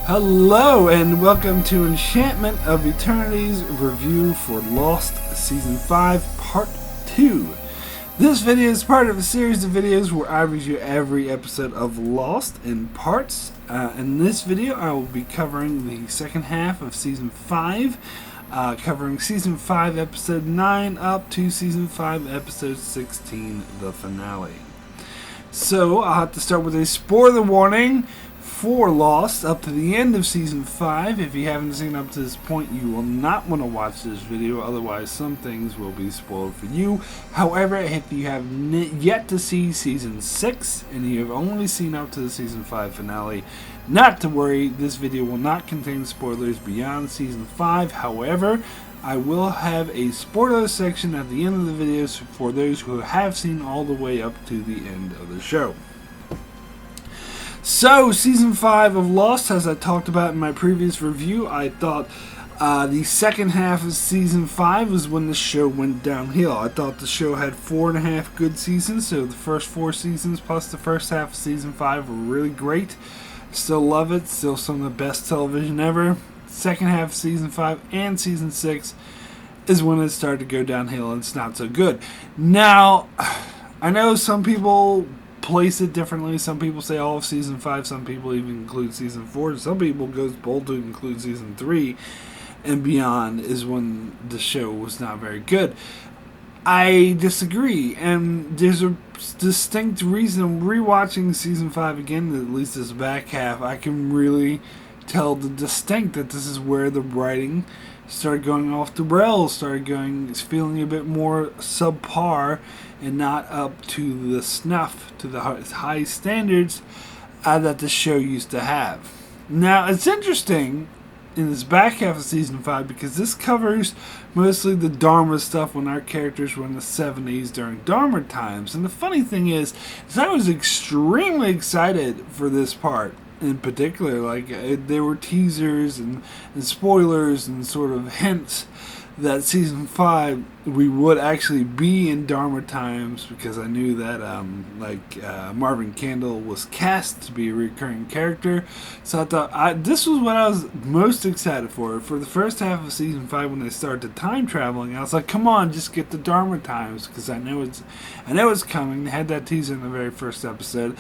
Hello and welcome to Enchantment of Eternity's review for Lost Season 5 Part 2. This video is part of a series of videos where I review every episode of Lost in parts. In this video I will be covering the second half of Season 5, covering Season 5 Episode 9 up to Season 5 Episode 16, the finale. So I'll have to start with a spoiler warning for Lost up to the end of Season 5. If you haven't seen up to this point, you will not want to watch this video, otherwise some things will be spoiled for you. However, if you have yet to see Season 6 and you have only seen up to the Season 5 finale, not to worry, this video will not contain spoilers beyond Season 5. However, I will have a spoiler section at the end of the videos for those who have seen all the way up to the end of the show. So, Season 5 of Lost, as I talked about in my previous review, I thought the second half of Season 5 was when the show went downhill. I thought the show had 4.5 good seasons, so the first 4 seasons plus the first half of Season 5 were really great. Still love it, still some of the best television ever. Second half of Season 5 and Season 6 is when it started to go downhill and it's not so good. Now, I know some people place it differently. Some people say all of Season 5, some people even include Season 4, some people goes bold to include Season 3 and beyond is when the show was not very good. I disagree, and there's a distinct reason. Rewatching Season 5 again, at least this back half, I can really tell the distinct that this is where the writing started going off the rails, feeling a bit more subpar and not up to the snuff, to the high standards that the show used to have. Now, it's interesting in this back half of Season 5 because this covers mostly the Dharma stuff when our characters were in the 70s during Dharma times. And the funny thing is I was extremely excited for this part. In particular, there were teasers and spoilers and sort of hints that Season 5 we would actually be in Dharma times, because I knew that Marvin Candle was cast to be a recurring character. So I thought this was what I was most excited for the first half of Season 5 when they started the time traveling. I was like, come on, just get the Dharma times, because I know it's coming. They had that teaser in the very first episode.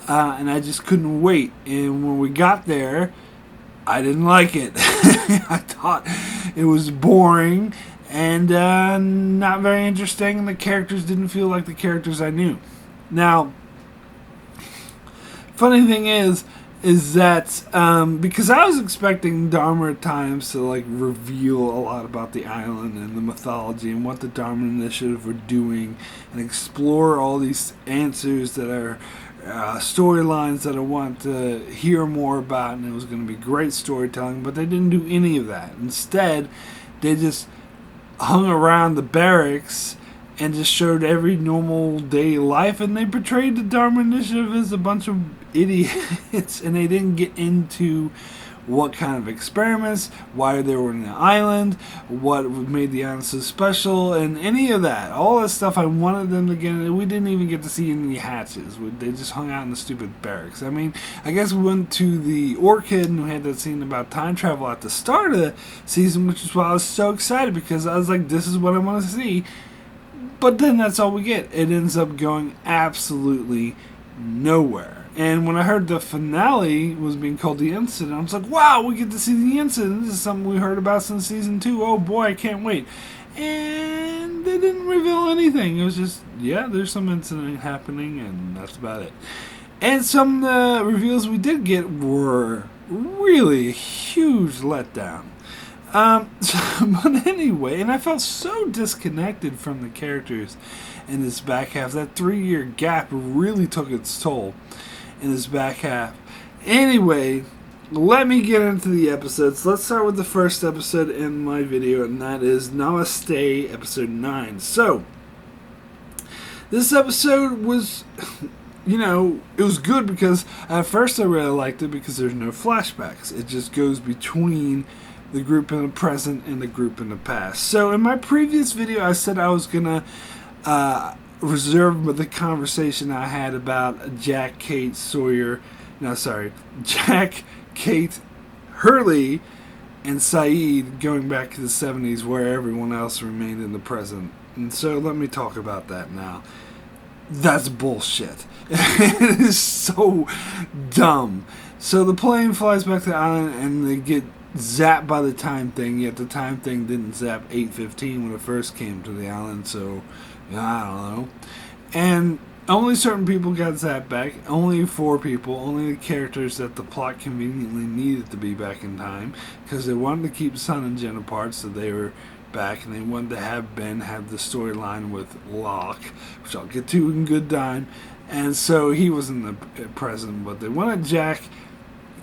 And I just couldn't wait. And when we got there, I didn't like it. I thought it was boring and not very interesting, and the characters didn't feel like the characters I knew. Now, funny thing is that because I was expecting Dharma times to reveal a lot about the island and the mythology and what the Dharma Initiative were doing, and explore all these answers that are storylines that I want to hear more about, and it was going to be great storytelling, but they didn't do any of that. Instead, they just hung around the barracks and just showed every normal day life, and they portrayed the Dharma Initiative as a bunch of idiots, and they didn't get into what kind of experiments, why they were on the island, what made the island so special, and any of that. All that stuff I wanted them to get into. We didn't even get to see any hatches. They just hung out in the stupid barracks. I mean, I guess we went to the Orchid and we had that scene about time travel at the start of the season, which is why I was so excited, because I was like, this is what I want to see. But then that's all we get. It ends up going absolutely nowhere. And when I heard the finale was being called The Incident, I was like, wow, we get to see The Incident. This is something we heard about since Season 2. Oh boy, I can't wait. And they didn't reveal anything. It was just, yeah, there's some incident happening, and that's about it. And some reveals we did get were really a huge letdown. But anyway, and I felt so disconnected from the characters in this back half. That 3-year gap really took its toll in this back half. Anyway, let me get into the episodes. Let's start with the first episode in my video, and that is Namaste, episode 9. So, this episode was, it was good because at first I really liked it because there's no flashbacks. It just goes between the group in the present and the group in the past. So in my previous video, I said I was going to reserve the conversation I had about Jack, Kate, Sawyer. No, sorry. Jack, Kate, Hurley and Saeed going back to the 70s where everyone else remained in the present. And so let me talk about that now. That's bullshit. It is so dumb. So the plane flies back to the island and they get zapped by the time thing, yet the time thing didn't zap 8:15 when it first came to the island, so I don't know. And only certain people got zapped back, only 4 people, only the characters that the plot conveniently needed to be back in time, because they wanted to keep Sun and Jen apart, so they were back, and they wanted to have Ben have the storyline with Locke, which I'll get to in good time, and so he was in the present, but they wanted Jack,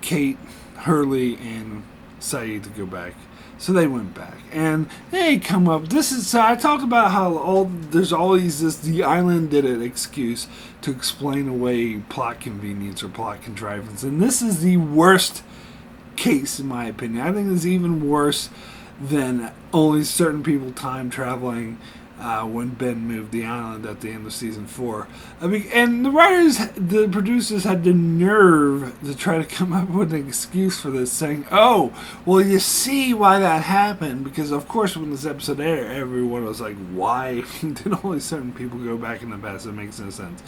Kate, Hurley, and Saeed to go back. So they went back, and they come up. So I talk about how there's always this "the island did it" excuse to explain away plot convenience or plot contrivance, and this is the worst case in my opinion. I think it's even worse than only certain people time traveling when Ben moved the island at the end of season 4. I mean, and the producers had the nerve to try to come up with an excuse for this, saying, "Oh, well, you see why that happened," because of course when this episode aired, everyone was like, "Why did only certain people go back in the past? That makes no sense."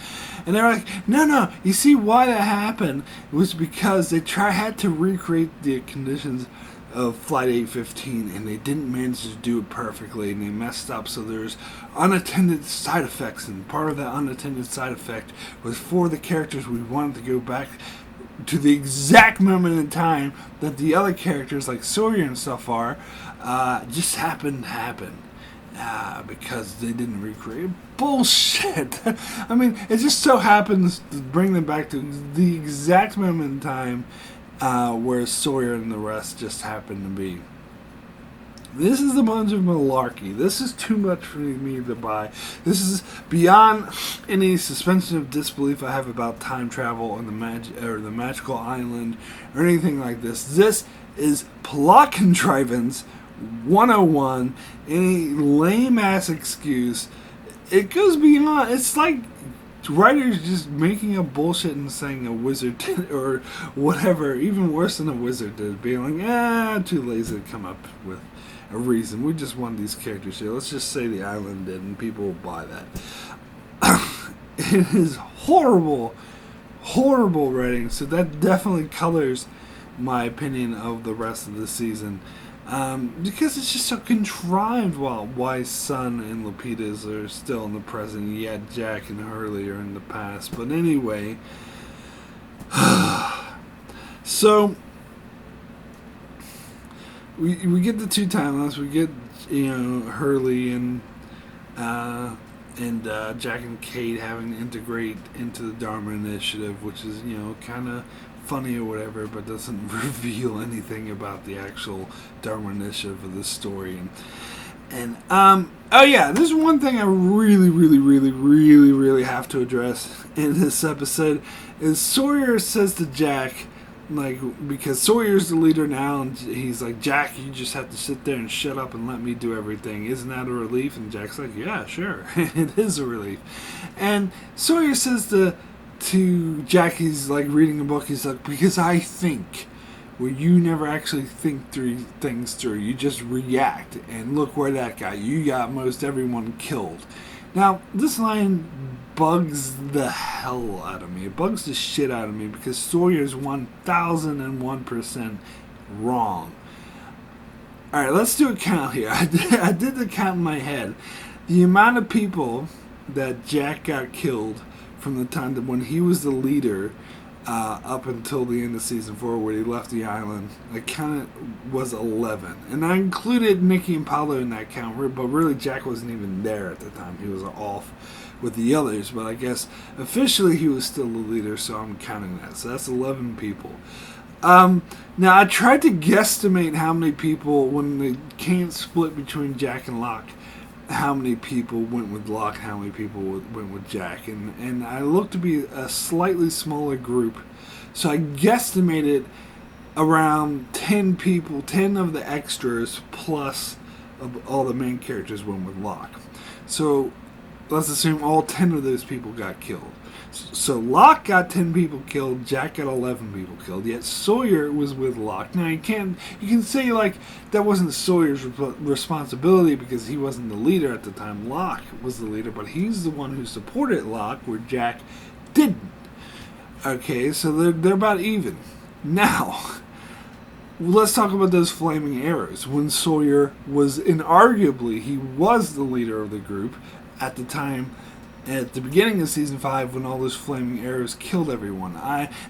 And they're like, "No, you see why that happened? It was because they had to recreate the conditions of Flight 815, and they didn't manage to do it perfectly, and they messed up, so there's unattended side effects, and part of that unattended side effect was for the characters we wanted to go back to the exact moment in time that the other characters, like Sawyer and stuff, are, just happened to happen. Because they didn't recreate. Bullshit! I mean, it just so happens to bring them back to the exact moment in time where Sawyer and the rest just happen to be. This is a bunch of malarkey. This is too much for me to buy. This is beyond any suspension of disbelief I have about time travel or the magical island or anything like this. This is plot contrivance 101. Any lame ass excuse. It goes beyond. It's like writers just making up bullshit and saying a wizard did, or whatever, even worse than a wizard did, being like, too lazy to come up with a reason. We just want these characters here. Let's just say the island did, and people will buy that. It is horrible writing, so that definitely colors my opinion of the rest of the season. Because it's just so contrived why Sun and Lapidus are still in the present, yet Jack and Hurley are in the past. But anyway, so we get the 2 timelines. We get Hurley and Jack and Kate having to integrate into the Dharma initiative, which is kind of funny or whatever, but doesn't reveal anything about the actual Dharma initiative of the story. And oh yeah, this is one thing I really have to address in this episode is Sawyer says to Jack, because Sawyer's the leader now, and he's like, "Jack, you just have to sit there and shut up and let me do everything. Isn't that a relief?" And Jack's like, "Yeah, sure." It is a relief. And Sawyer says to Jack, he's like reading a book, he's like, "Because I think where you never actually think things through. You just react, and look where that got you. You got most everyone killed." Now, this line bugs the hell out of me. It bugs the shit out of me because Sawyer's 1001% wrong. Alright, let's do a count here. I did the count in my head. The amount of people that Jack got killed from the time that when he was the leader up until the end of season 4 where he left the island, I counted was 11. And I included Nikki and Paolo in that count, but really Jack wasn't even there at the time. He was off with the others, but I guess officially he was still the leader, so I'm counting that. So that's 11 people. Now, I tried to guesstimate how many people, when they can't split between Jack and Locke, how many people went with Locke, how many people went with Jack. And I looked to be a slightly smaller group. So I guesstimated around 10 people, 10 of the extras, plus of all the main characters went with Locke. So let's assume all 10 of those people got killed. So Locke got 10 people killed, Jack got 11 people killed, yet Sawyer was with Locke. Now you can say like that wasn't Sawyer's responsibility because he wasn't the leader at the time. Locke was the leader, but he's the one who supported Locke where Jack didn't. Okay, so they're about even. Now, let's talk about those flaming arrows. When Sawyer was inarguably, he was the leader of the group at the time, at the beginning of season 5, when all those flaming arrows killed everyone.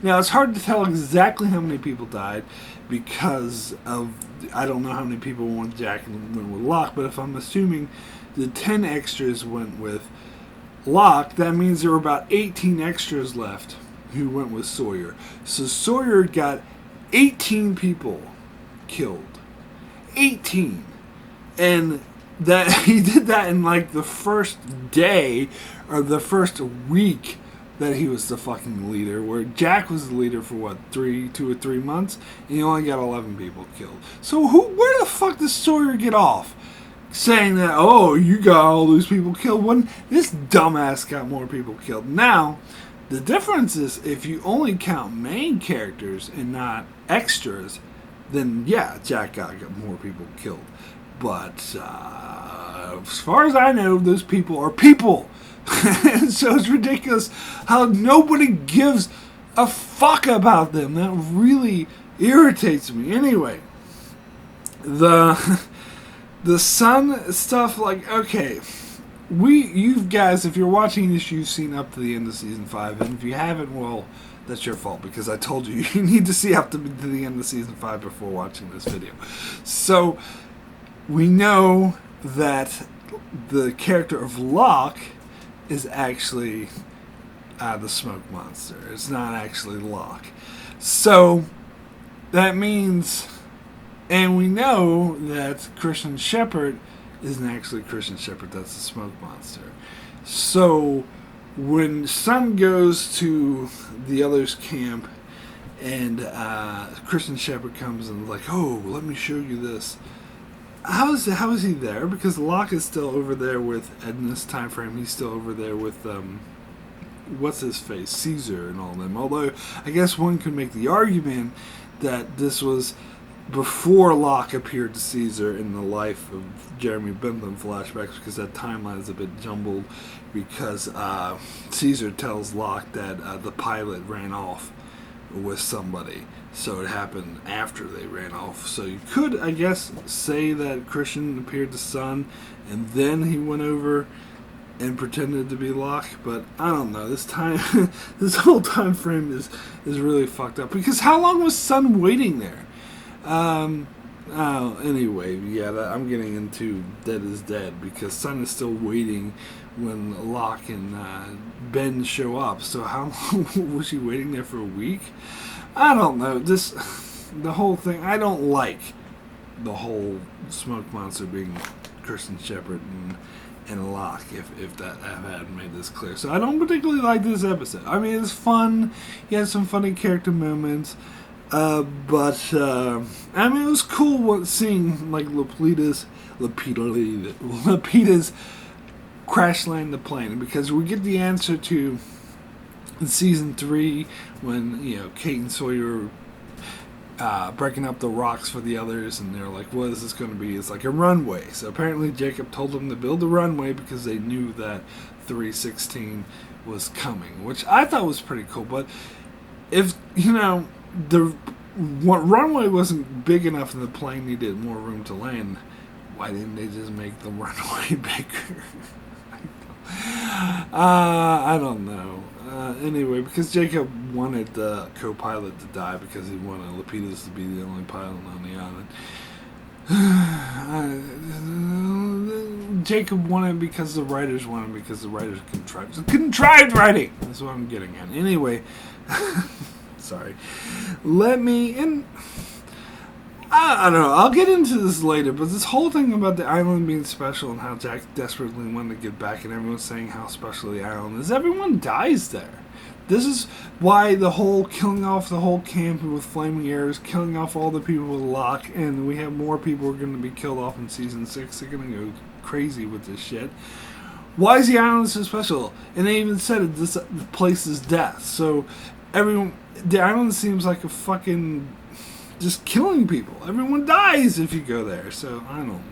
Now, it's hard to tell exactly how many people died because of, I don't know how many people went with Jack and went with Locke, but if I'm assuming the 10 extras went with Locke, that means there were about 18 extras left who went with Sawyer. So Sawyer got 18 people killed. 18. And that he did that in like the first day or the first week that he was the fucking leader, where Jack was the leader for what, 2 or 3 months, and he only got 11 people killed. So where the fuck does Sawyer get off saying that, oh, you got all those people killed when this dumbass got more people killed? Now, the difference is if you only count main characters and not extras, then yeah, Jack got more people killed. But as far as I know, those people are people. So it's ridiculous how nobody gives a fuck about them. That really irritates me. Anyway, the sun stuff, like, okay, you guys, if you're watching this, you've seen up to the end of season 5, and if you haven't, well, that's your fault, because I told you you need to see up to the end of season 5 before watching this video. So we know that the character of Locke is actually the smoke monster. It's not actually Locke. So that means, and we know that Christian Shepherd isn't actually Christian Shepherd, that's the smoke monster. So when Sun goes to the others' camp and Christian Shepherd comes and like, oh, let me show you this. How is he there? Because Locke is still over there with, in this time frame, he's still over there with, what's his face, Caesar and all them. Although, I guess one could make the argument that this was before Locke appeared to Caesar in the life of Jeremy Bentham flashbacks, because that timeline is a bit jumbled, because Caesar tells Locke that the pilot ran off with somebody. So it happened after they ran off. So you could, I guess, say that Christian appeared to Sun, and then he went over and pretended to be Locke. But I don't know. This whole time frame is really fucked up. Because how long was Sun waiting there? Anyway, yeah, I'm getting into Dead is Dead, because Sun is still waiting when Locke and Ben show up. So how long was she waiting there for a week? I don't know. The whole thing, I don't like the whole smoke monster being Christian Shepherd and Locke, if that I hadn't made this clear. So I don't particularly like this episode. I mean, it's fun. He has some funny character moments. But I mean, it was cool seeing like Lapita's crash land the plane, because we get the answer to in season 3 when, you know, Kate and Sawyer breaking up the rocks for the others, and they're like, what is this going to be? It's like a runway. So apparently Jacob told them to build a runway because they knew that 316 was coming, which I thought was pretty cool. But if, you know, the runway wasn't big enough and the plane needed more room to land, why didn't they just make the runway bigger? I don't know. Anyway, because Jacob wanted the co-pilot to die because he wanted Lapita's to be the only pilot on the island. Jacob wanted because the writers wanted, because the writers contrived writing. That's what I'm getting at. Anyway, sorry. I don't know, I'll get into this later, but this whole thing about the island being special and how Jack desperately wanted to get back, and everyone's saying how special the island is, everyone dies there. This is why the whole killing off the whole camp with flaming arrows, killing off all the people with Locke, and we have more people who are going to be killed off in season 6. They're going to go crazy with this shit. Why is the island so special? And they even said it, this place is death. So the island seems like a fucking just killing people. Everyone dies if you go there. So I don't know.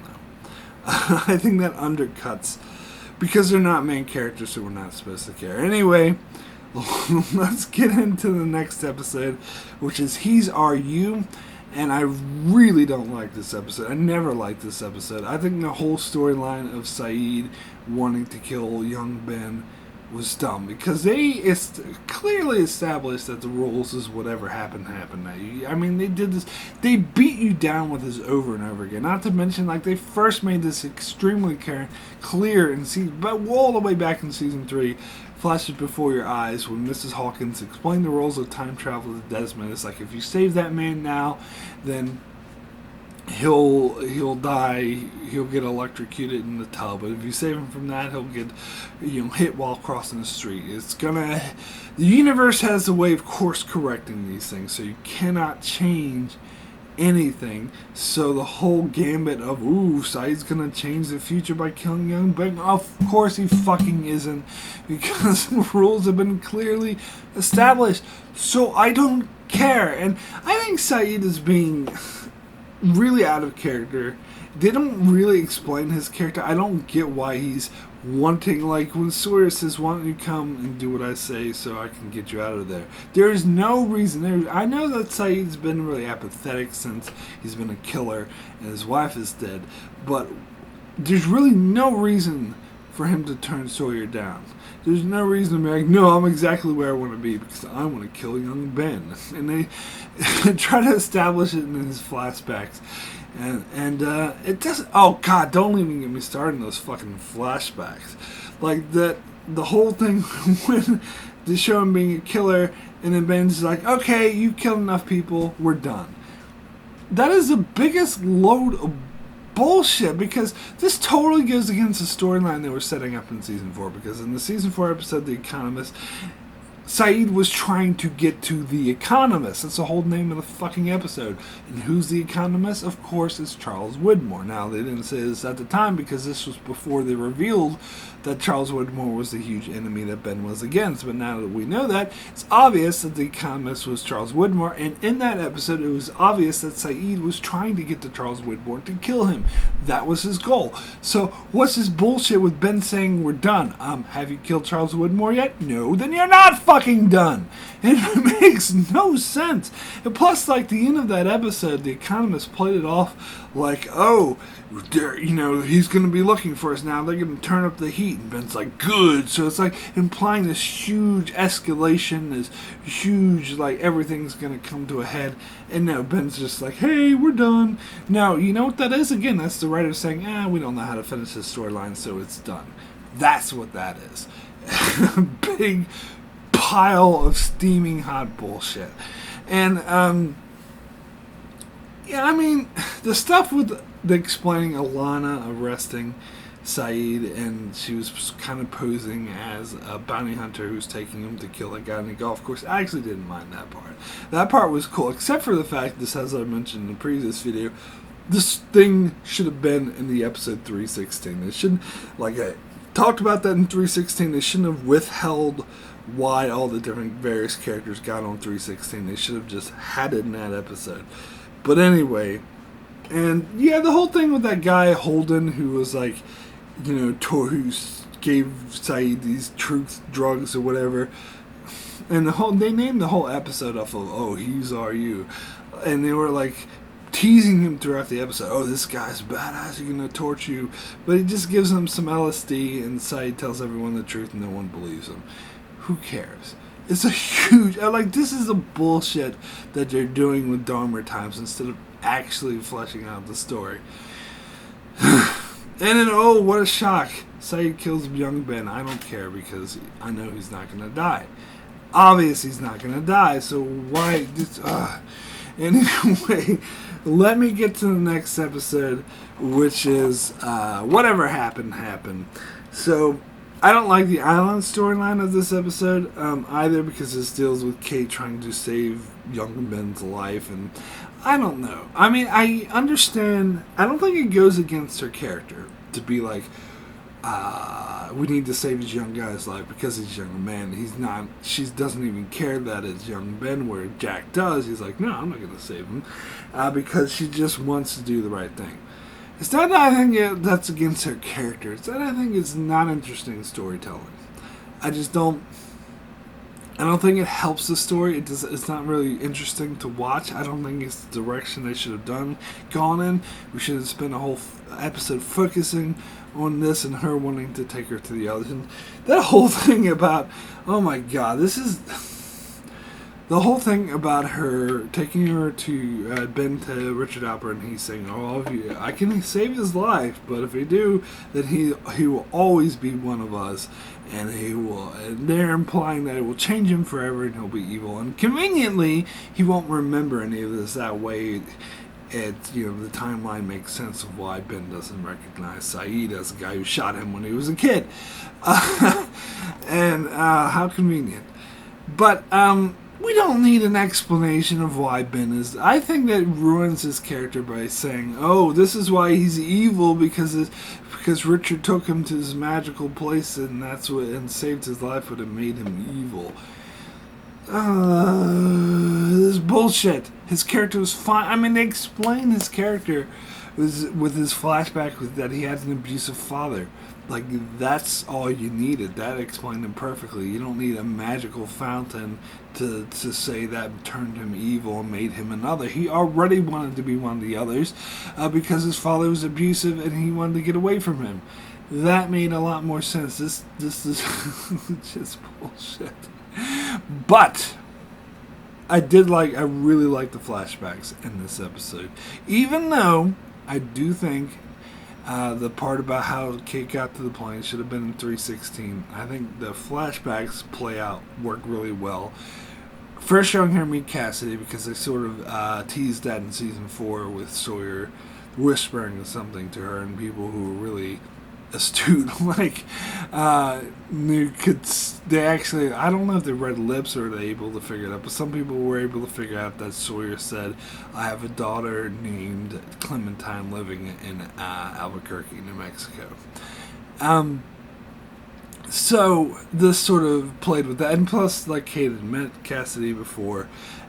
I think that undercuts, because they're not main characters, so we're not supposed to care. Anyway, let's get into the next episode, which is He's Are You. And I really don't like this episode. I never liked this episode. I think the whole storyline of Saeed wanting to kill young Ben was dumb, because they clearly established that the rules is whatever happened. I mean, they did this. They beat you down with this over and over again. Not to mention, like, they first made this extremely clear in season, but all the way back in season 3. Flashes before your eyes when Mrs. Hawkins explained the rules of time travel to Desmond. It's like, if you save that man now, then he'll die. He'll get electrocuted in the tub. But if you save him from that, he'll get hit while crossing the street. The universe has a way of course correcting these things, so you cannot change anything. So the whole gambit of Saeed's gonna change the future by killing young Ben, of course he fucking isn't, because the rules have been clearly established. So I don't care. And I think Saeed is being really out of character. They don't really explain his character. I don't get why he's wanting, like when Sawyer says, why don't you come and do what I say so I can get you out of there. There is no reason. I know that Saeed's been really apathetic since he's been a killer and his wife is dead, but there's really no reason for him to turn Sawyer down. There's no reason to be like, no, I'm exactly where I want to be because I want to kill young Ben. And they try to establish it in his flashbacks. And it doesn't. Oh God! Don't even get me started on those fucking flashbacks. Like the whole thing when they show him being a killer, and then Ben's like, "Okay, you killed enough people. We're done." That is the biggest load of bullshit, because this totally goes against the storyline they were setting up in season 4. Because in the season 4 episode, The Economist, Saeed was trying to get to the Economist. That's the whole name of the fucking episode. And who's the Economist? Of course, it's Charles Widmore. Now, they didn't say this at the time because this was before they revealed that Charles Widmore was the huge enemy that Ben was against. But now that we know that, it's obvious that the Economist was Charles Widmore. And in that episode, it was obvious that Saeed was trying to get to Charles Widmore to kill him. That was his goal. So, what's this bullshit with Ben saying we're done? Have you killed Charles Widmore yet? No. Then you're not fucking done. It makes no sense. And plus, like, the end of that episode, the Economist played it off like, he's going to be looking for us now. They're going to turn up the heat. And Ben's like, good. So it's like implying this huge escalation, this huge, like, everything's going to come to a head. And no, Ben's just like, hey, we're done. Now, you know what that is? Again, that's the writer saying, we don't know how to finish this storyline, so it's done. That's what that is. Big pile of steaming hot bullshit. And, the stuff with the explaining Alana arresting Saeed, and she was kind of posing as a bounty hunter who's taking him to kill that guy in the golf course. I actually didn't mind that part. That part was cool, except for the fact, this, as I mentioned in the previous video, this thing should have been in the episode 316. They shouldn't, like I talked about that in 316, they shouldn't have withheld why all the different various characters got on 316. They should have just had it in that episode. But anyway, and yeah, the whole thing with that guy Holden, who was like, who gave Saeed these truth drugs or whatever, and they named the whole episode off of He's Are You, and they were like teasing him throughout the episode. This guy's badass, he's gonna torture you, but he just gives him some LSD, and Saeed tells everyone the truth, and no one believes him. Who cares? It's a huge, this is the bullshit that they're doing with Dharma times instead of actually fleshing out the story. And then, what a shock. Saeed kills young Ben. I don't care because I know he's not going to die. Obvious he's not going to die, so why? Anyway, let me get to the next episode, which is Whatever Happened. So, I don't like the island storyline of this episode either, because this deals with Kate trying to save young Ben's life, and I don't know. I mean, I understand. I don't think it goes against her character to be like, we need to save this young guy's life because he's a young man. He's not. She doesn't even care that it's young Ben, where Jack does. He's like, no, I'm not going to save him, because she just wants to do the right thing. It's not that I think that's against her character. It's that I think it's not interesting storytelling. I just don't. I don't think it helps the story. It's not really interesting to watch. I don't think it's the direction they should have gone in. We should have spent a whole episode focusing on this and her wanting to take her to the others. And that whole thing about, oh my god, this is the whole thing about her taking her to Ben to Richard Alpert, and he's saying, "Oh, I can save his life, but if I do, then he will always be one of us, and he will." And they're implying that it will change him forever, and he'll be evil. And conveniently, he won't remember any of this. That way, the timeline makes sense of why Ben doesn't recognize Saeed as the guy who shot him when he was a kid, and how convenient. But we don't need an explanation of why Ben is. I think that ruins his character by saying, "Oh, this is why he's evil because Richard took him to this magical place and and saved his life, but it made him evil." This is bullshit. His character was fine. I mean, they explain his character with his flashback that he had an abusive father. Like, that's all you needed. That explained him perfectly. You don't need a magical fountain to say that turned him evil and made him another. He already wanted to be one of the others because his father was abusive and he wanted to get away from him. That made a lot more sense. This is just bullshit. But I really like the flashbacks in this episode. Even though I do think the part about how Kate got to the plane should have been in 316. I think the flashbacks work really well. First showing her meet Cassidy, because they sort of teased that in season 4 with Sawyer whispering something to her, and people who were really astute they actually, I don't know if they read lips or they're able to figure it out, but some people were able to figure out that Sawyer said, "I have a daughter named Clementine living in Albuquerque, New Mexico." So this sort of played with that, and plus, like, Kate had met Cassidy before,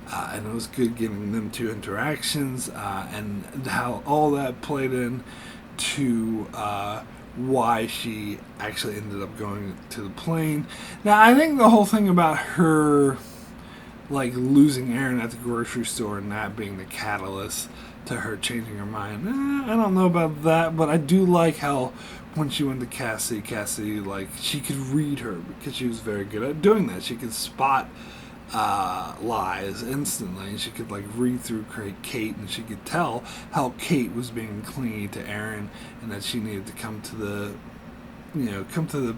and it was good giving them 2 interactions, and how all that played in to why she actually ended up going to the plane. Now, I think the whole thing about her losing Aaron at the grocery store and that being the catalyst to her changing her mind, I don't know about that, but I do like how when she went to Cassidy, she could read her because she was very good at doing that. She could spot lies instantly, and she could read through Kate, and she could tell how Kate was being clingy to Aaron, and that she needed to come to the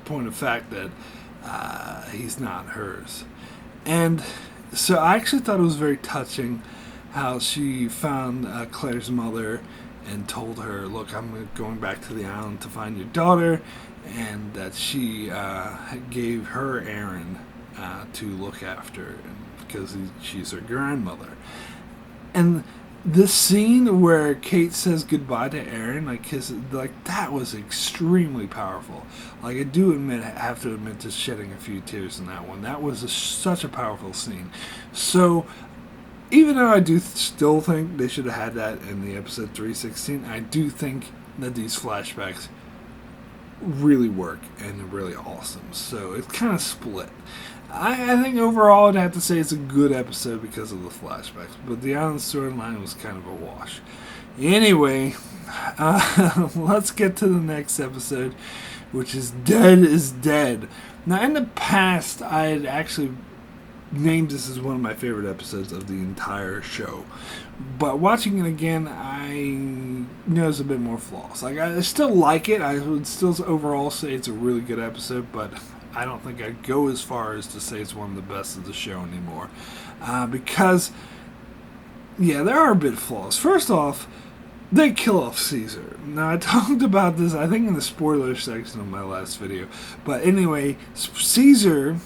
point of fact that he's not hers. And so I actually thought it was very touching how she found Claire's mother and told her, "Look, I'm going back to the island to find your daughter," and that she gave her Aaron to look after, because she's her grandmother. And this scene where Kate says goodbye to Aaron, that was extremely powerful. I have to admit to shedding a few tears in that one. That was such a powerful scene. So, even though I do still think they should have had that in the episode 316, I do think that these flashbacks really work and are really awesome. So it's kind of split. I think overall I'd have to say it's a good episode because of the flashbacks, but the island storyline was kind of a wash. Anyway, let's get to the next episode, which is Dead is Dead. Now, in the past, I had actually named this as one of my favorite episodes of the entire show, but watching it again, I notice a bit more flaws. I still like it. I would still overall say it's a really good episode, but I don't think I'd go as far as to say it's one of the best of the show anymore. Because, there are a bit of flaws. First off, they kill off Caesar. Now, I talked about this, I think, in the spoiler section of my last video. But anyway, Caesar,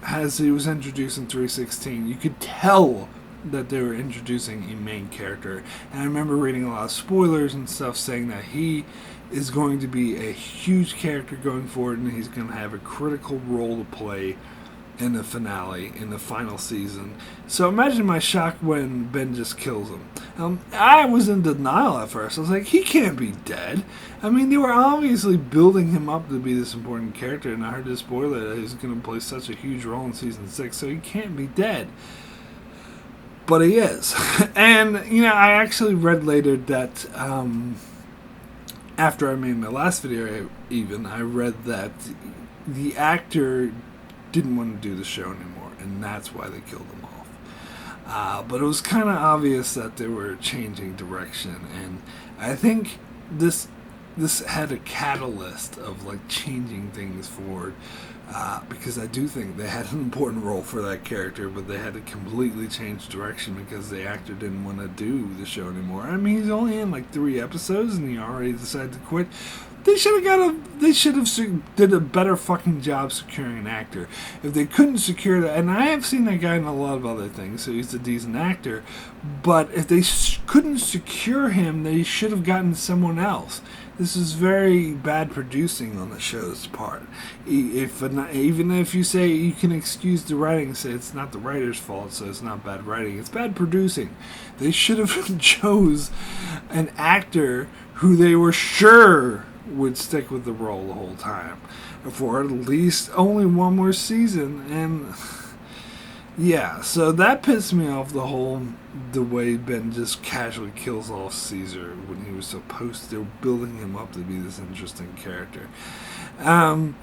as he was introduced in 316, you could tell that they were introducing a main character. And I remember reading a lot of spoilers and stuff saying that he is going to be a huge character going forward, and he's going to have a critical role to play in the finale, in the final season. So imagine my shock when Ben just kills him. I was in denial at first. I was like, he can't be dead. I mean, they were obviously building him up to be this important character, and I heard this spoiler that he's going to play such a huge role in season 6, so he can't be dead. But he is. And, I actually read later that after I made my last video, I read that the actor didn't want to do the show anymore, and that's why they killed him off. But it was kind of obvious that they were changing direction, and I think this had a catalyst of changing things forward, because I do think they had an important role for that character, but they had to completely change direction because the actor didn't want to do the show anymore. I mean, he's only in 3 episodes, and he already decided to quit. They should have did a better fucking job securing an actor. If they couldn't secure that, and I have seen that guy in a lot of other things, so he's a decent actor, but if they couldn't secure him, they should have gotten someone else. This is very bad producing on the show's part. Even if you say you can excuse the writing, say it's not the writer's fault, so it's not bad writing, it's bad producing. They should have chose an actor who they were sure would stick with the role the whole time for at least only one more season. And yeah, so that pissed me off, the way Ben just casually kills off Caesar when he was supposed to. They were building him up to be this interesting character. And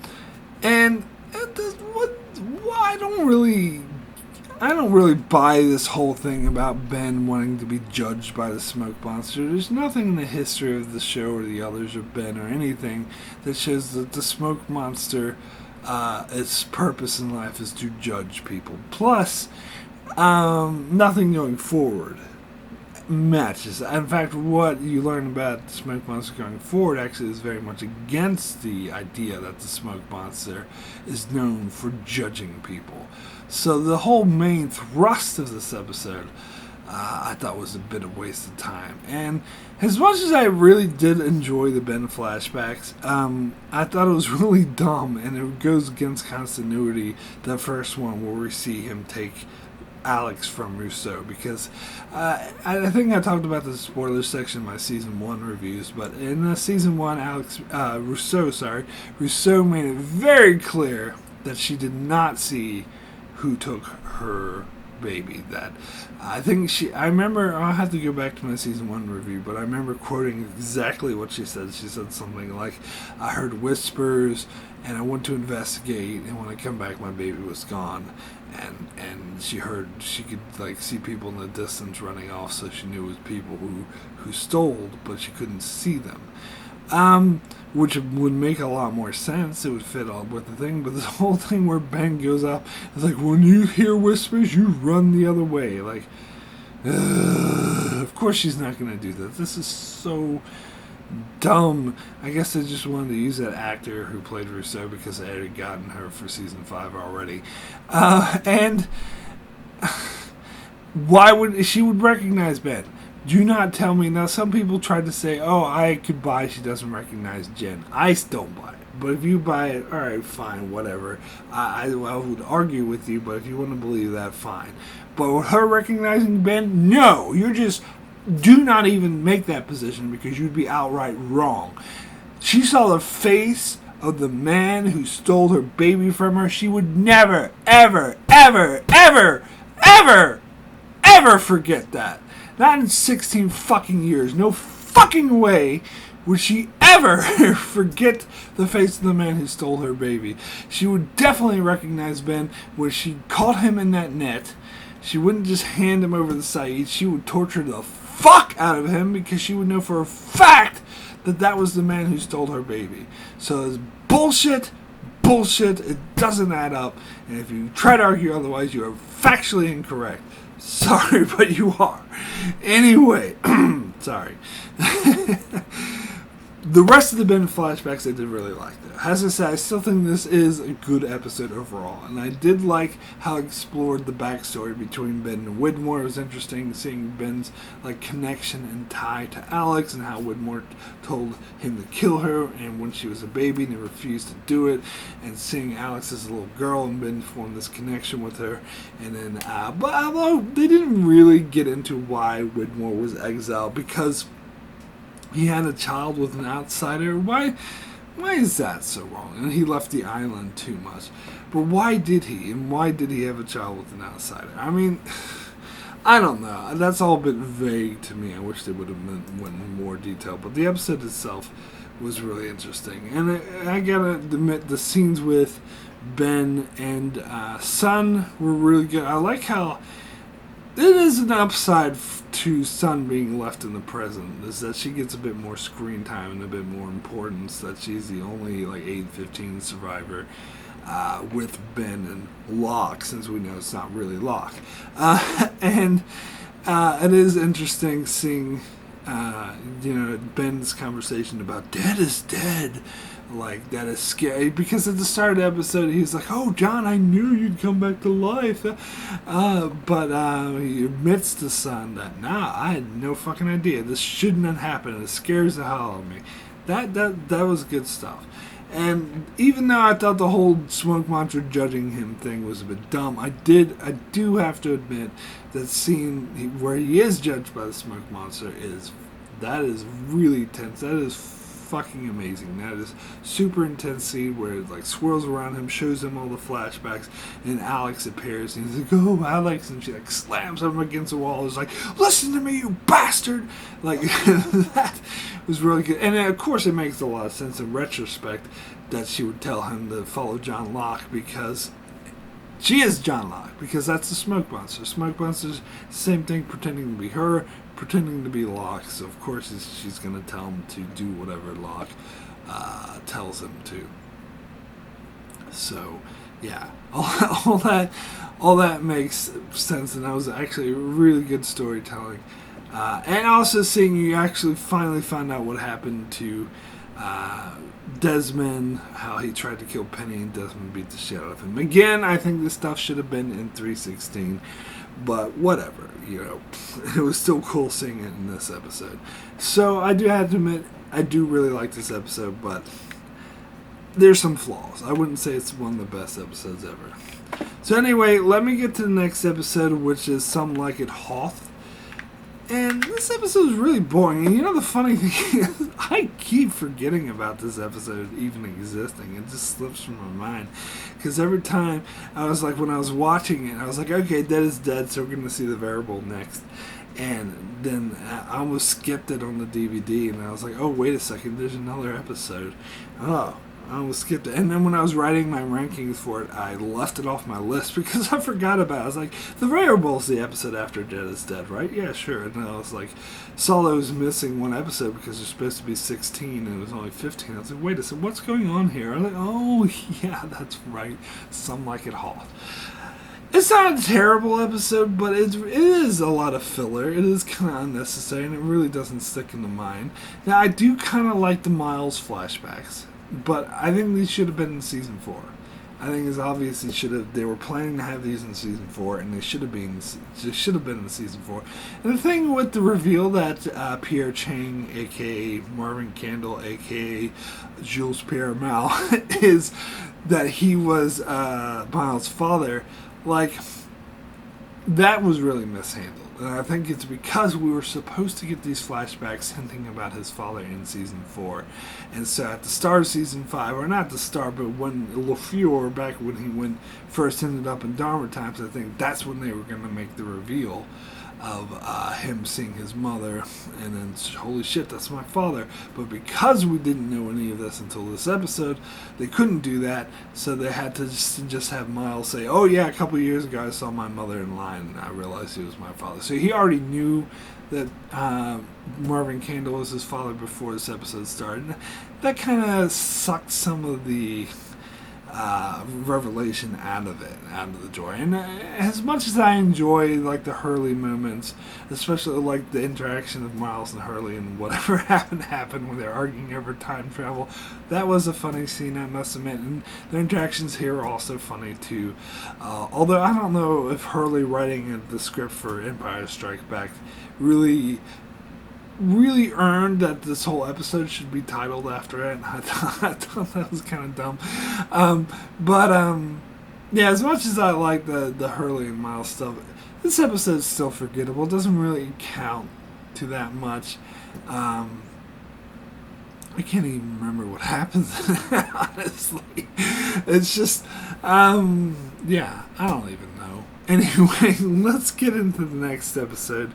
I don't really buy this whole thing about Ben wanting to be judged by the smoke monster. There's nothing in the history of the show or the others or Ben or anything that shows that the smoke monster, its purpose in life is to judge people. Plus, nothing going forward matches. In fact, what you learn about the smoke monster going forward actually is very much against the idea that the smoke monster is known for judging people. So the whole main thrust of this episode, I thought was a bit of wasted time. And as much as I really did enjoy the Ben flashbacks, I thought it was really dumb, and it goes against continuity, the first one where we see him take Alex from Rousseau, because I think I talked about the spoiler section in my season 1 reviews, but in the season 1, Rousseau made it very clear that she did not see who took her baby. That I remember, I'll have to go back to my season 1 review, but I remember quoting exactly what she said. She said something like, I heard whispers and I went to investigate, and when I come back my baby was gone. And she could see people in the distance running off, so she knew it was people who stole, but she couldn't see them. Which would make a lot more sense. It would fit all with the thing, but this whole thing where Ben goes up, it's when you hear whispers, you run the other way. Of course she's not going to do that. This is so dumb. I guess they just wanted to use that actor who played Rousseau because they had gotten her for season 5 already. And why would she would recognize Ben? Do not tell me. Now, some people tried to say, I could buy she doesn't recognize Jen. I still buy it. But if you buy it, all right, fine, whatever. I would argue with you, but if you want to believe that, fine. But with her recognizing Ben, no. Do not even make that position, because you'd be outright wrong. She saw the face of the man who stole her baby from her. She would never, ever, ever, ever, ever, ever forget that. Not in 16 fucking years. No fucking way would she ever forget the face of the man who stole her baby. She would definitely recognize Ben when she caught him in that net. She wouldn't just hand him over to Saeed. She would torture the fuck out of him, because she would know for a fact that was the man who stole her baby. So it's bullshit. It doesn't add up. And if you try to argue otherwise, you are factually incorrect. Sorry, but you are. Anyway, sorry. The rest of the Ben flashbacks I did really like, though. As I said, I still think this is a good episode overall, and I did like how it explored the backstory between Ben and Widmore. It was interesting seeing Ben's connection and tie to Alex, and how Widmore told him to kill her, and when she was a baby, and he refused to do it, and seeing Alex as a little girl, and Ben formed this connection with her, and then, but although they didn't really get into why Widmore was exiled, because he had a child with an outsider. Why is that so wrong? And he left the island too much. But why did he? And why did he have a child with an outsider? I mean, I don't know. That's all a bit vague to me. I wish they would have went in more detail. But the episode itself was really interesting. And I gotta admit, the scenes with Ben and Sun were really good. I like how it is an upside to Sun being left in the present, is that she gets a bit more screen time and a bit more importance, that she's the only 8/15 survivor with Ben and Locke, since we know it's not really Locke. And it is interesting seeing Ben's conversation about dead is dead. That is scary, because at the start of the episode he's like, "Oh, John, I knew you'd come back to life," but he admits to Sun that, "Nah, I had no fucking idea. This shouldn't have happened. It scares the hell out of me." That was good stuff. And even though I thought the whole smoke monster judging him thing was a bit dumb, I do have to admit that scene where he is judged by the smoke monster is really tense. That is fucking amazing. That is super intense scene where it swirls around him, shows him all the flashbacks, and Alex appears and he's like, "Oh, Alex," and she slams him against the wall. It's like, "Listen to me, you bastard!" That was really good. And of course it makes a lot of sense in retrospect that she would tell him to follow John Locke, because she is John Locke, because that's the smoke monster. Smoke monster's the same thing, pretending to be her, pretending to be Locke. So of course she's going to tell him to do whatever Locke tells him to. So yeah, all that makes sense, and that was actually really good storytelling. And also seeing you actually finally find out what happened to Desmond, how he tried to kill Penny and Desmond beat the shit out of him. Again, I think this stuff should have been in 316, but whatever, it was still cool seeing it in this episode. So I do have to admit, I do really like this episode, but there's some flaws. I wouldn't say it's one of the best episodes ever. So anyway, let me get to the next episode, which is Some Like It Hoth. And this episode is really boring. And the funny thing is, I keep forgetting about this episode even existing. It just slips from my mind. Because every time I was when I was watching it, I was like, okay, dead is dead, so we're going to see the variable next. And then I almost skipped it on the DVD, and I was like, oh, wait a second, there's another episode. Oh, I almost skipped it. And then when I was writing my rankings for it, I left it off my list because I forgot about it. I was like, the variable's the episode after Dead is Dead, right? Yeah, sure. And I was like, saw that I was missing one episode because there's supposed to be 16 and it was only 15. I was like, wait a second, what's going on here? I was like, oh, yeah, that's right. Some Like It Hoth. It's not a terrible episode, but it is a lot of filler. It is kind of unnecessary, and it really doesn't stick in the mind. Now, I do kind of like the Miles flashbacks, but I think these should have been in season 4. I think it's obvious they were planning to have these in season 4, and they should have been in season 4. And the thing with the reveal that Pierre Chang, aka Marvin Candle, aka Jules Pierre Mal, is that he was Miles' father, that was really mishandled. And I think it's because we were supposed to get these flashbacks hinting about his father in season 4. And so at the start of season 5, or not the start, but when LaFleur, back when he first ended up in Dharma times, I think that's when they were going to make the reveal of him seeing his mother, and then, holy shit, that's my father. But because we didn't know any of this until this episode, they couldn't do that, so they had to just have Miles say, oh yeah, a couple of years ago I saw my mother in line, and I realized he was my father. So he already knew that Marvin Candle was his father before this episode started. That kind of sucked some of the revelation out of the joy. And as much as I enjoy like the Hurley moments, especially like the interaction of Miles and Hurley and whatever happened when they're arguing over time travel, that was a funny scene, I must admit. And their interactions here are also funny too. Although I don't know if Hurley writing the script for Empire Strikes Back really earned that this whole episode should be titled after it. I thought that was kind of dumb. Yeah, as much as I like the Hurley and Miles stuff, this episode's still forgettable. It doesn't really count to that much. I can't even remember what happens, honestly. It's just, yeah, I don't even know. Anyway, let's get into the next episode,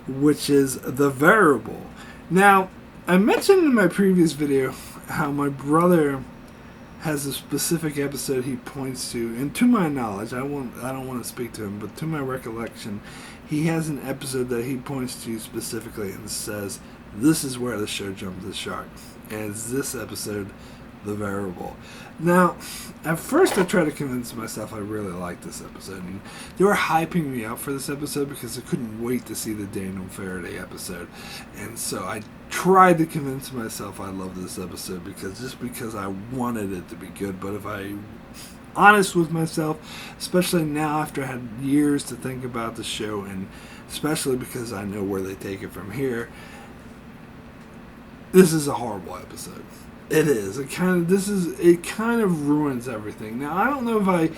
which is The Variable. Now, I mentioned in my previous video how my brother has a specific episode he points to, and to my knowledge, I don't want to speak to him, but to my recollection, he has an episode that he points to specifically and says, this is where the show jumped the shark. And it's this episode, The Variable. Now, at first I tried to convince myself I really liked this episode, and they were hyping me up for this episode because I couldn't wait to see the Daniel Faraday episode, and so I tried to convince myself I loved this episode because I wanted it to be good. But if I honest with myself, especially now after I had years to think about the show, and especially because I know where they take it from here, this is a horrible episode. It is. It kind of ruins everything. Now, I don't know if I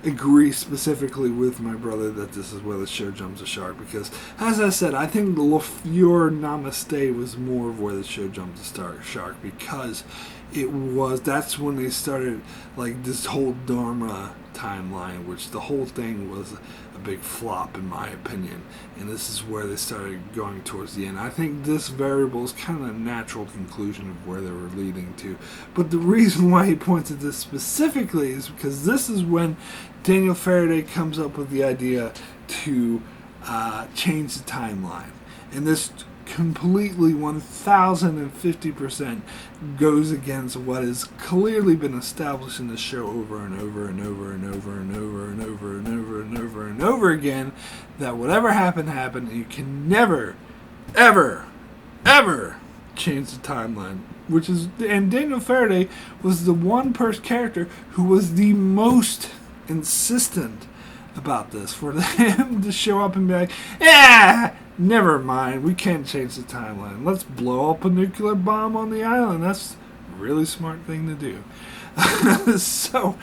agree specifically with my brother that this is where the show jumps the shark, because, as I said, I think Your Namaste was more of where the show jumped the shark, because that's when they started, like, this whole Dharma timeline, which the whole thing was a big flop in my opinion, and this is where they started going towards the end. I think this variable is kind of a natural conclusion of where they were leading to, but the reason why he points at this specifically is because this is when Daniel Faraday comes up with the idea to change the timeline, and this completely 1050% goes against what has clearly been established in the show over and over and over and over and over and over and over and over and over again, that whatever happened, and you can never, ever change the timeline. And Daniel Faraday was the one character who was the most insistent about this, for him to show up and be like, yeah, never mind, we can't change the timeline. Let's blow up a nuclear bomb on the island. That's a really smart thing to do. So,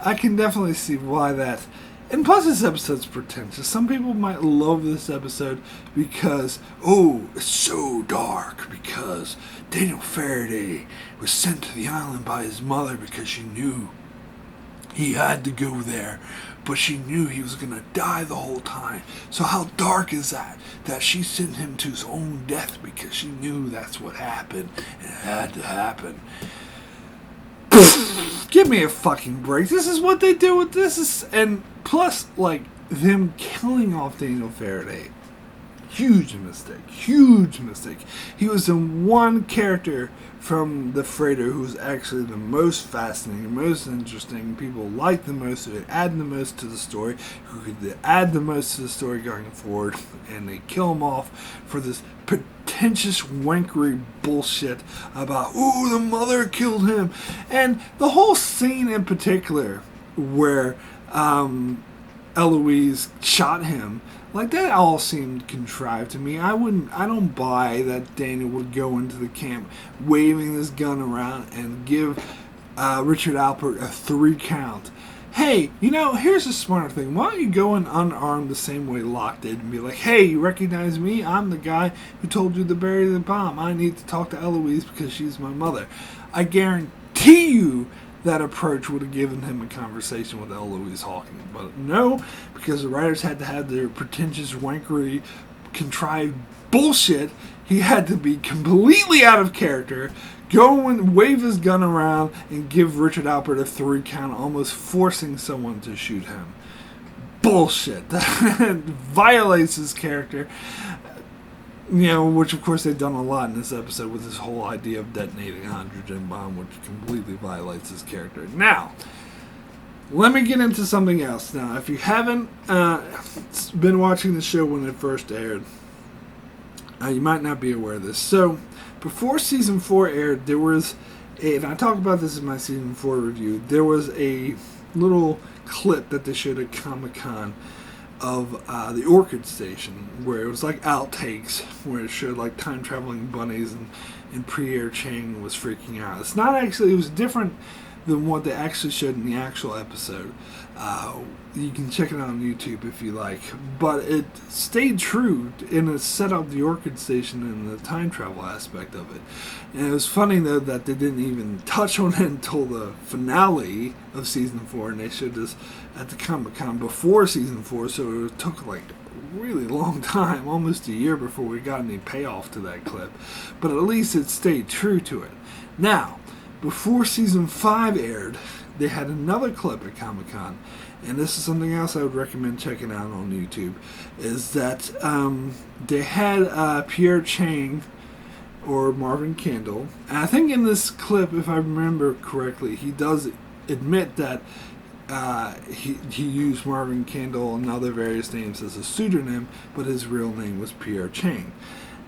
I can definitely see why that. And plus, this episode's pretentious. Some people might love this episode because, it's so dark, because Daniel Faraday was sent to the island by his mother because she knew he had to go there, but she knew he was going to die the whole time. So how dark is that? That she sent him to his own death because she knew that's what happened, and it had to happen. Give me a fucking break. This is what they do with this. And plus, like, them killing off Daniel Faraday. Huge mistake. He was the one character from the freighter who was actually the most fascinating, most interesting, people liked the most, who could add the most to the story, who could add the most to the story going forward, and they kill him off for this pretentious wankery bullshit about, the mother killed him. And the whole scene in particular where Eloise shot him, like, that all seemed contrived to me. I don't buy that Daniel would go into the camp waving this gun around and give Richard Alpert a 3 count. Hey, here's a smart thing. Why don't you go in unarmed the same way Locke did and be like, hey, you recognize me? I'm the guy who told you to bury the bomb. I need to talk to Eloise because she's my mother. I guarantee you that approach would have given him a conversation with Eloise Hawking. But no, because the writers had to have their pretentious, wankery, contrived bullshit, he had to be completely out of character, go and wave his gun around and give Richard Alpert a 3 count, almost forcing someone to shoot him. Bullshit. That violates his character. Which of course they've done a lot in this episode with this whole idea of detonating a hydrogen bomb, which completely violates his character. Now, let me get into something else now. If you haven't been watching the show when it first aired, you might not be aware of this. So, before season 4 aired, there was and I talked about this in my season 4 review, there was a little clip that they showed at Comic-Con of the Orchid Station, where it was like outtakes, where it showed like time traveling bunnies, and Pierre Chang was freaking out. It's not actually, it was different than what they actually showed in the actual episode. You can check it out on YouTube if you like, but it stayed true in a set up the Orchid Station and the time travel aspect of it. And it was funny though that they didn't even touch on it until the finale of season 4, and they showed this at the Comic-Con before season 4, so it took like a really long time, almost a year, before we got any payoff to that clip. But at least it stayed true to it. Now, before season 5 aired, they had another clip at Comic-Con, and this is something else I would recommend checking out on YouTube, is that they had Pierre Chang, or Marvin Kendall, and I think in this clip, if I remember correctly, he does admit that he used Marvin Kendall and other various names as a pseudonym, but his real name was Pierre Chang.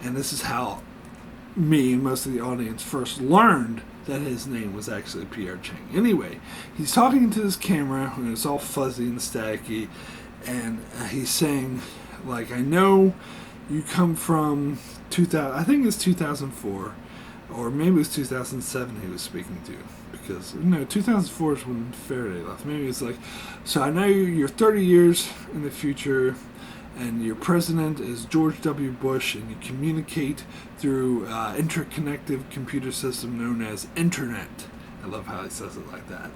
And this is how me and most of the audience first learned that his name was actually Pierre Chang. Anyway, he's talking to this camera, and it's all fuzzy and staticky, and he's saying, like, I know you come from 2000, I think it's 2004, or maybe it was 2007 he was speaking to, because, no, 2004 is when Faraday left. Maybe it's like, so I know you're 30 years in the future, and your president is George W. Bush, and you communicate through interconnected computer system known as Internet. I love how he says it like that.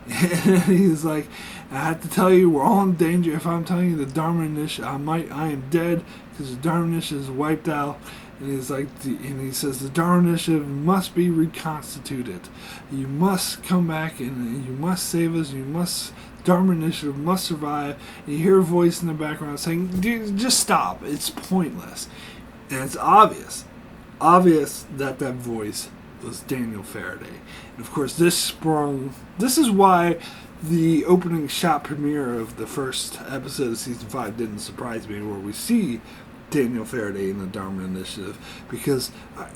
And he's like, I have to tell you, we're all in danger. If I'm telling you the Dharma initiative, I am dead because the Dharma initiative is wiped out. And he's like, and he says the Dharma initiative must be reconstituted. You must come back and you must save us. You must. Dharma initiative must survive. And you hear a voice in the background saying, dude, just stop. It's pointless. And it's obvious that that voice was Daniel Faraday. And of course, this is why the opening shot premiere of the first episode of season 5 didn't surprise me, where we see Daniel Faraday in the Dharma Initiative, because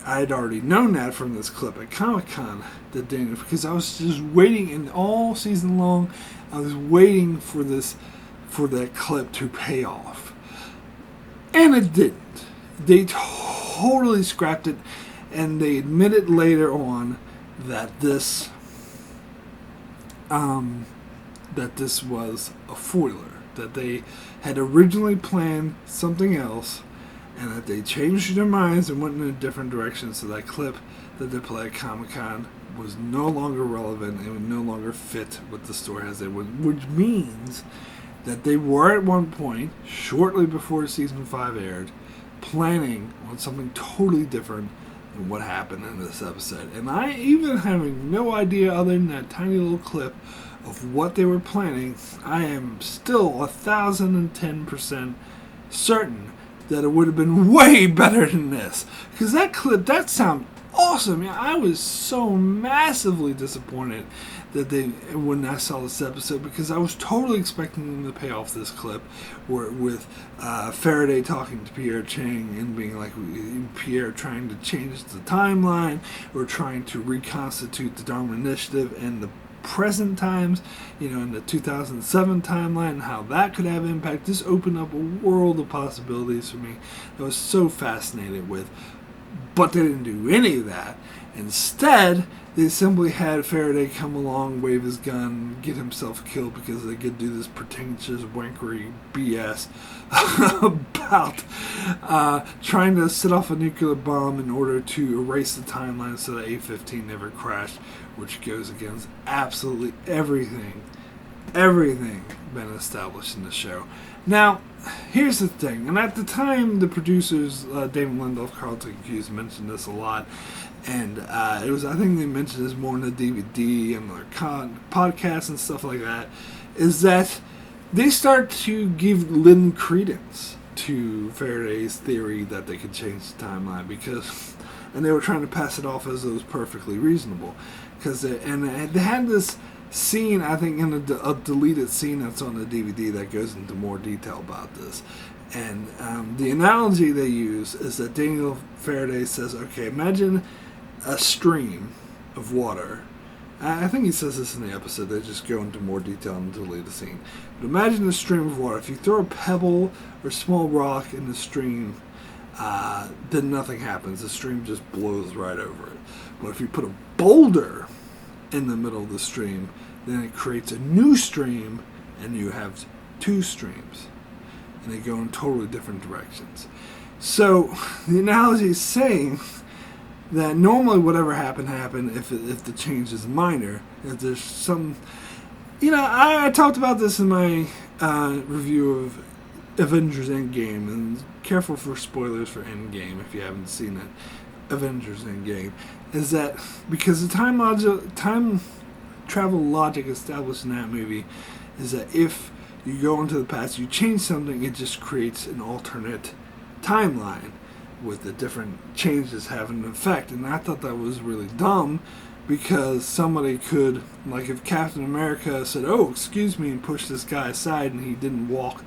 I had already known that from this clip at Comic-Con, that Daniel, because I was just waiting, and all season long I was waiting for that clip to pay off, and it didn't. They totally scrapped it, and they admitted later on that this was a foiler, that they had originally planned something else, and that they changed their minds and went in a different direction, so that clip that they played at Comic-Con was no longer relevant. It would no longer fit with the story as they would, which means that they were at one point, shortly before season 5 aired, planning on something totally different than what happened in this episode. And I, even having no idea other than that tiny little clip of what they were planning, I am still 1,010% certain that it would have been way better than this. Because that clip, that sounded awesome. Yeah, I was so massively disappointed that when I saw this episode, because I was totally expecting them to pay off this clip with Faraday talking to Pierre Chang and being like, Pierre trying to change the timeline, or trying to reconstitute the Dharma Initiative and the present times, in the 2007 timeline, and how that could have impact. This opened up a world of possibilities for me I was so fascinated with. But they didn't do any of that. Instead, they simply had Faraday come along, wave his gun, get himself killed, because they could do this pretentious wankery BS about trying to set off a nuclear bomb in order to erase the timeline so that A-15 never crashed, which goes against absolutely everything been established in the show. Now, here's the thing, and at the time, the producers, David Lindelof, Carlton Cuse, mentioned this a lot, and it was, I think they mentioned this more in the DVD and their podcasts and stuff like that, is that they start to give little credence to Faraday's theory that they could change the timeline, and they were trying to pass it off as it was perfectly reasonable, because they had this scene, I think, in a deleted scene that's on the DVD that goes into more detail about this. And the analogy they use is that Daniel Faraday says, okay, imagine a stream of water. I think he says this in the episode. They just go into more detail and delete the scene. But imagine a stream of water. If you throw a pebble or small rock in the stream, then nothing happens. The stream just blows right over it. But if you put a boulder in the middle of the stream, then it creates a new stream, and you have two streams. And they go in totally different directions. So the analogy is saying that normally whatever happened if the change is minor. If there's some, I talked about this in my review of Avengers Endgame, and careful for spoilers for Endgame if you haven't seen it. Avengers Endgame is that because the time travel logic established in that movie is that if you go into the past, you change something, it just creates an alternate timeline with the different changes having an effect. And I thought that was really dumb, because somebody could, like if Captain America said, oh, excuse me, and pushed this guy aside and he didn't walk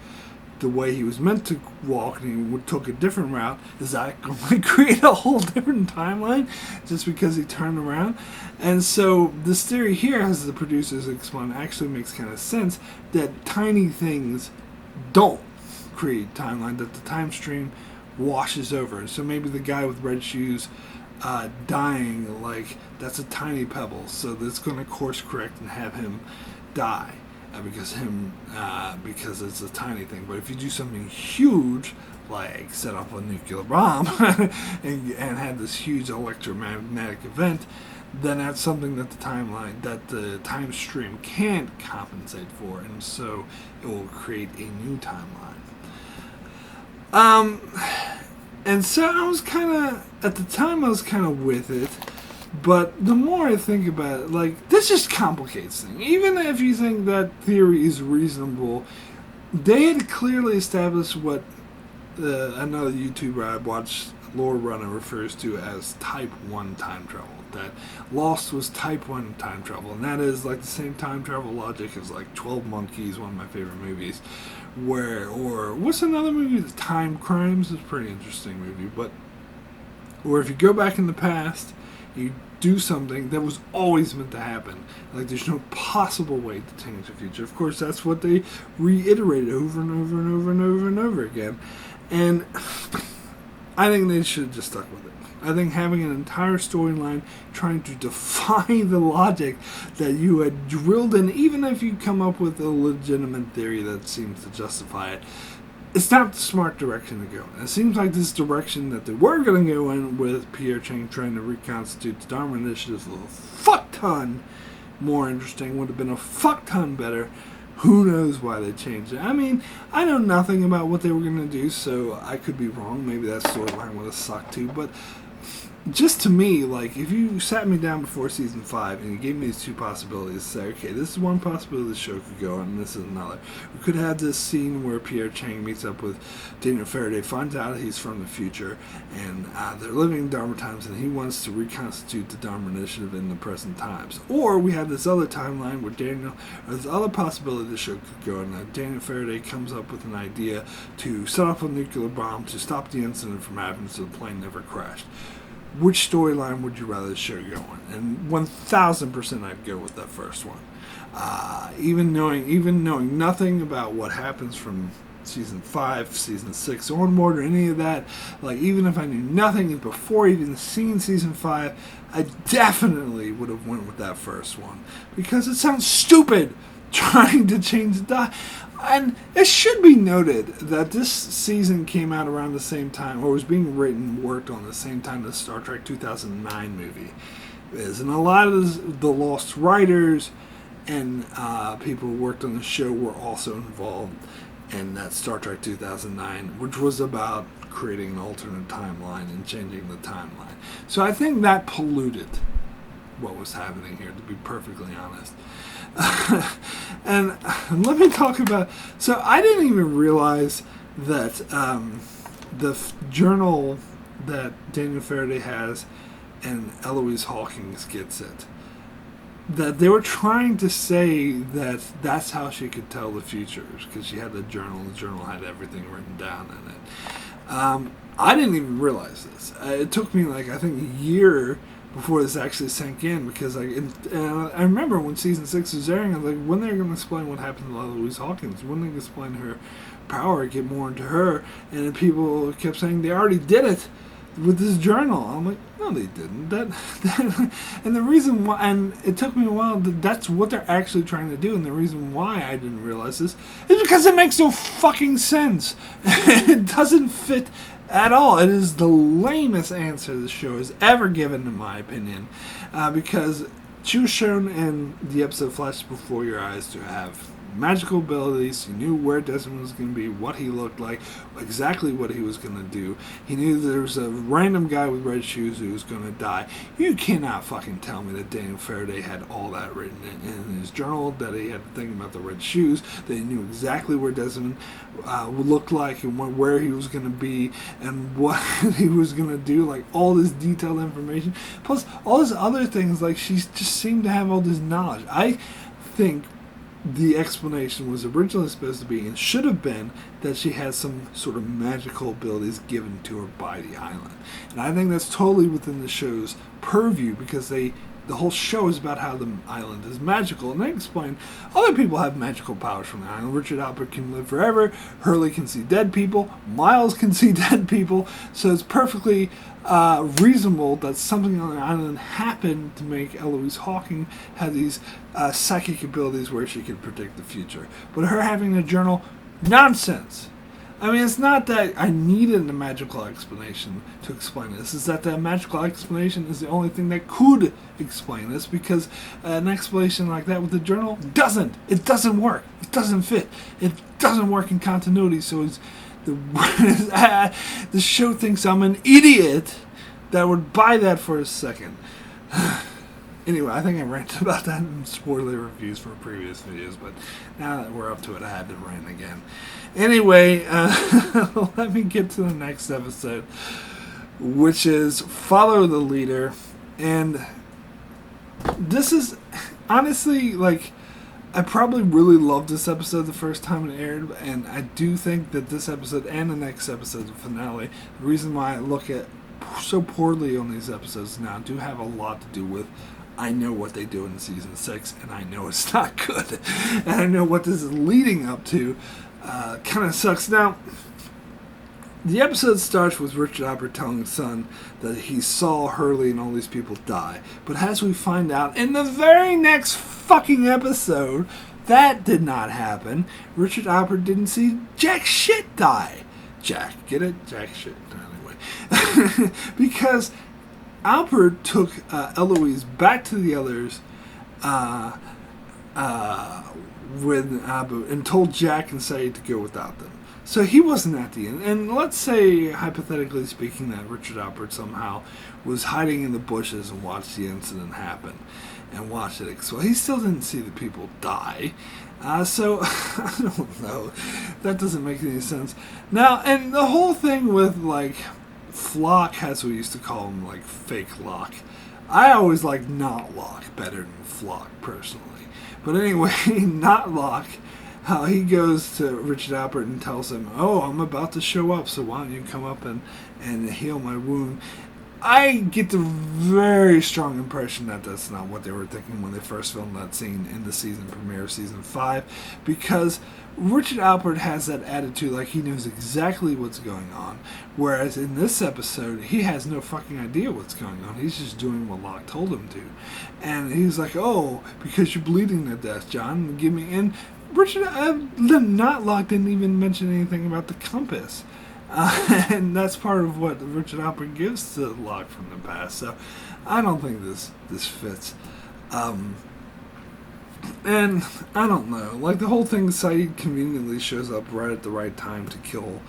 the way he was meant to walk and he took a different route, is that going to create a whole different timeline just because he turned around? And so this theory here, as the producers explain, actually makes kind of sense, that tiny things don't create timeline, that the time stream washes over. So maybe the guy with red shoes dying, like, that's a tiny pebble, so that's going to course correct and have him die. Because it's a tiny thing. But if you do something huge, like set up a nuclear bomb and have this huge electromagnetic event, then that's something that the time stream can't compensate for, and so it will create a new timeline. And so I was at the time I was kind of with it. But the more I think about it, like, this just complicates things. Even if you think that theory is reasonable, they had clearly established what another YouTuber I watched, Lord Runner, refers to as type 1 time travel. That Lost was type 1 time travel. And that is like the same time travel logic as like 12 Monkeys, one of my favorite movies. Or what's another movie? The Time Crimes is a pretty interesting movie. But where if you go back in the past, you do something that was always meant to happen. Like, there's no possible way to change the future. Of course, that's what they reiterated over and over and over and over and over again. And I think they should have just stuck with it. I think having an entire storyline trying to defy the logic that you had drilled in, even if you come up with a legitimate theory that seems to justify it, it's not the smart direction to go in. It seems like this direction that they were going to go in with Pierre Chang trying to reconstitute the Dharma initiative was a fuck ton more interesting, would have been a fuck ton better. Who knows why they changed it? I mean, I know nothing about what they were going to do, so I could be wrong. Maybe that storyline would have sucked too, but just to me, like, if you sat me down before season 5 and you gave me these two possibilities, say, okay, this is one possibility the show could go on, and this is another. We could have this scene where Pierre Chang meets up with Daniel Faraday, finds out he's from the future, and they're living in Dharma times, and he wants to reconstitute the Dharma initiative in the present times. Or we have this other timeline where this other possibility the show could go on. Daniel Faraday comes up with an idea to set off a nuclear bomb to stop the incident from happening so the plane never crashed. Which storyline would you rather the show go on? And 1,000% I'd go with that first one. Even knowing nothing about what happens from season 5, season 6 onward, or any of that, like, even if I knew nothing before even seeing season 5, I definitely would have went with that first one. Because it sounds stupid trying to change the and it should be noted that this season came out around the same time, or was being written, worked on the same time the Star Trek 2009 movie is. And a lot of the lost writers and people who worked on the show were also involved in that Star Trek 2009, which was about creating an alternate timeline and changing the timeline. So I think that polluted what was happening here, to be perfectly honest. And let me talk about, so I didn't even realize that the journal that Daniel Faraday has and Eloise Hawkins gets it that they were trying to say that that's how she could tell the futures, because she had the journal. The journal had everything written down in it. I didn't even realize this. It took me I think a year before this actually sank in, because and I remember when season 6 was airing, I was like, when they're going to explain what happened to Louise Hawkins, when they explain her power, get more into her, and then people kept saying they already did it with this journal. I'm like, no, they didn't. And the reason why, and it took me a while, that's what they're actually trying to do, and the reason why I didn't realize this is because it makes no fucking sense. It doesn't fit at all. It is the lamest answer the show has ever given, in my opinion, because she was shown in the episode Flash Before Your Eyes to have magical abilities. He knew where Desmond was going to be, what he looked like, exactly what he was going to do. He knew there was a random guy with red shoes who was going to die. You cannot fucking tell me that Daniel Faraday had all that written in his journal, that he had to think about the red shoes, that he knew exactly where Desmond looked like and where he was going to be and what he was going to do, all this detailed information. Plus, all these other things, she just seemed to have all this knowledge. I think the explanation was originally supposed to be, and should have been, that she has some sort of magical abilities given to her by the island. And I think that's totally within the show's purview, because the whole show is about how the island is magical, and they explain other people have magical powers from the island. Richard Alpert can live forever, Hurley can see dead people, Miles can see dead people, so it's perfectly reasonable that something on the island happened to make Eloise Hawking have these psychic abilities where she could predict the future. But her having a journal, nonsense. I mean, it's not that I needed a magical explanation to explain this. It's that the magical explanation is the only thing that could explain this, because an explanation like that with the journal it doesn't work. It doesn't fit. It doesn't work in continuity. So the show thinks I'm an idiot that would buy that for a second. Anyway, I think I ranted about that in spoiler reviews for previous videos, but now that we're up to it, I had to rant again. Anyway, let me get to the next episode, which is Follow the Leader. And this is, honestly, I probably really loved this episode the first time it aired, and I do think that this episode and the next episode, the finale, the reason why I look at so poorly on these episodes now do have a lot to do with I know what they do in season 6, and I know it's not good. And I know what this is leading up to. Kind of sucks. Now, the episode starts with Richard Alpert telling his son that he saw Hurley and all these people die. But as we find out in the very next fucking episode, that did not happen. Richard Alpert didn't see jack shit die. Jack, get it? Jack shit. Anyway. Because Alpert took Eloise back to the others with Abu and told Jack and Say to go without them. So he wasn't at the end. And let's say, hypothetically speaking, that Richard Alpert somehow was hiding in the bushes and watched the incident happen and watched it explode. He still didn't see the people die. So, I don't know. That doesn't make any sense. Now, and the whole thing with, Flock, as we used to call him, fake Lock. I always like Not Lock better than Flock, personally. But anyway, Not Lock, how he goes to Richard Alpert and tells him, oh, I'm about to show up, so why don't you come up and heal my wound. I get the very strong impression that that's not what they were thinking when they first filmed that scene in the season premiere of season 5, because Richard Alpert has that attitude like he knows exactly what's going on, whereas in this episode, he has no fucking idea what's going on. He's just doing what Locke told him to. And he's like, oh, because you're bleeding to death, John, give me... And Richard, not Locke didn't even mention anything about the compass. And that's part of what Richard Alpert gives to Locke from the past. So I don't think this fits. And I don't know. The whole thing, Saeed conveniently shows up right at the right time to kill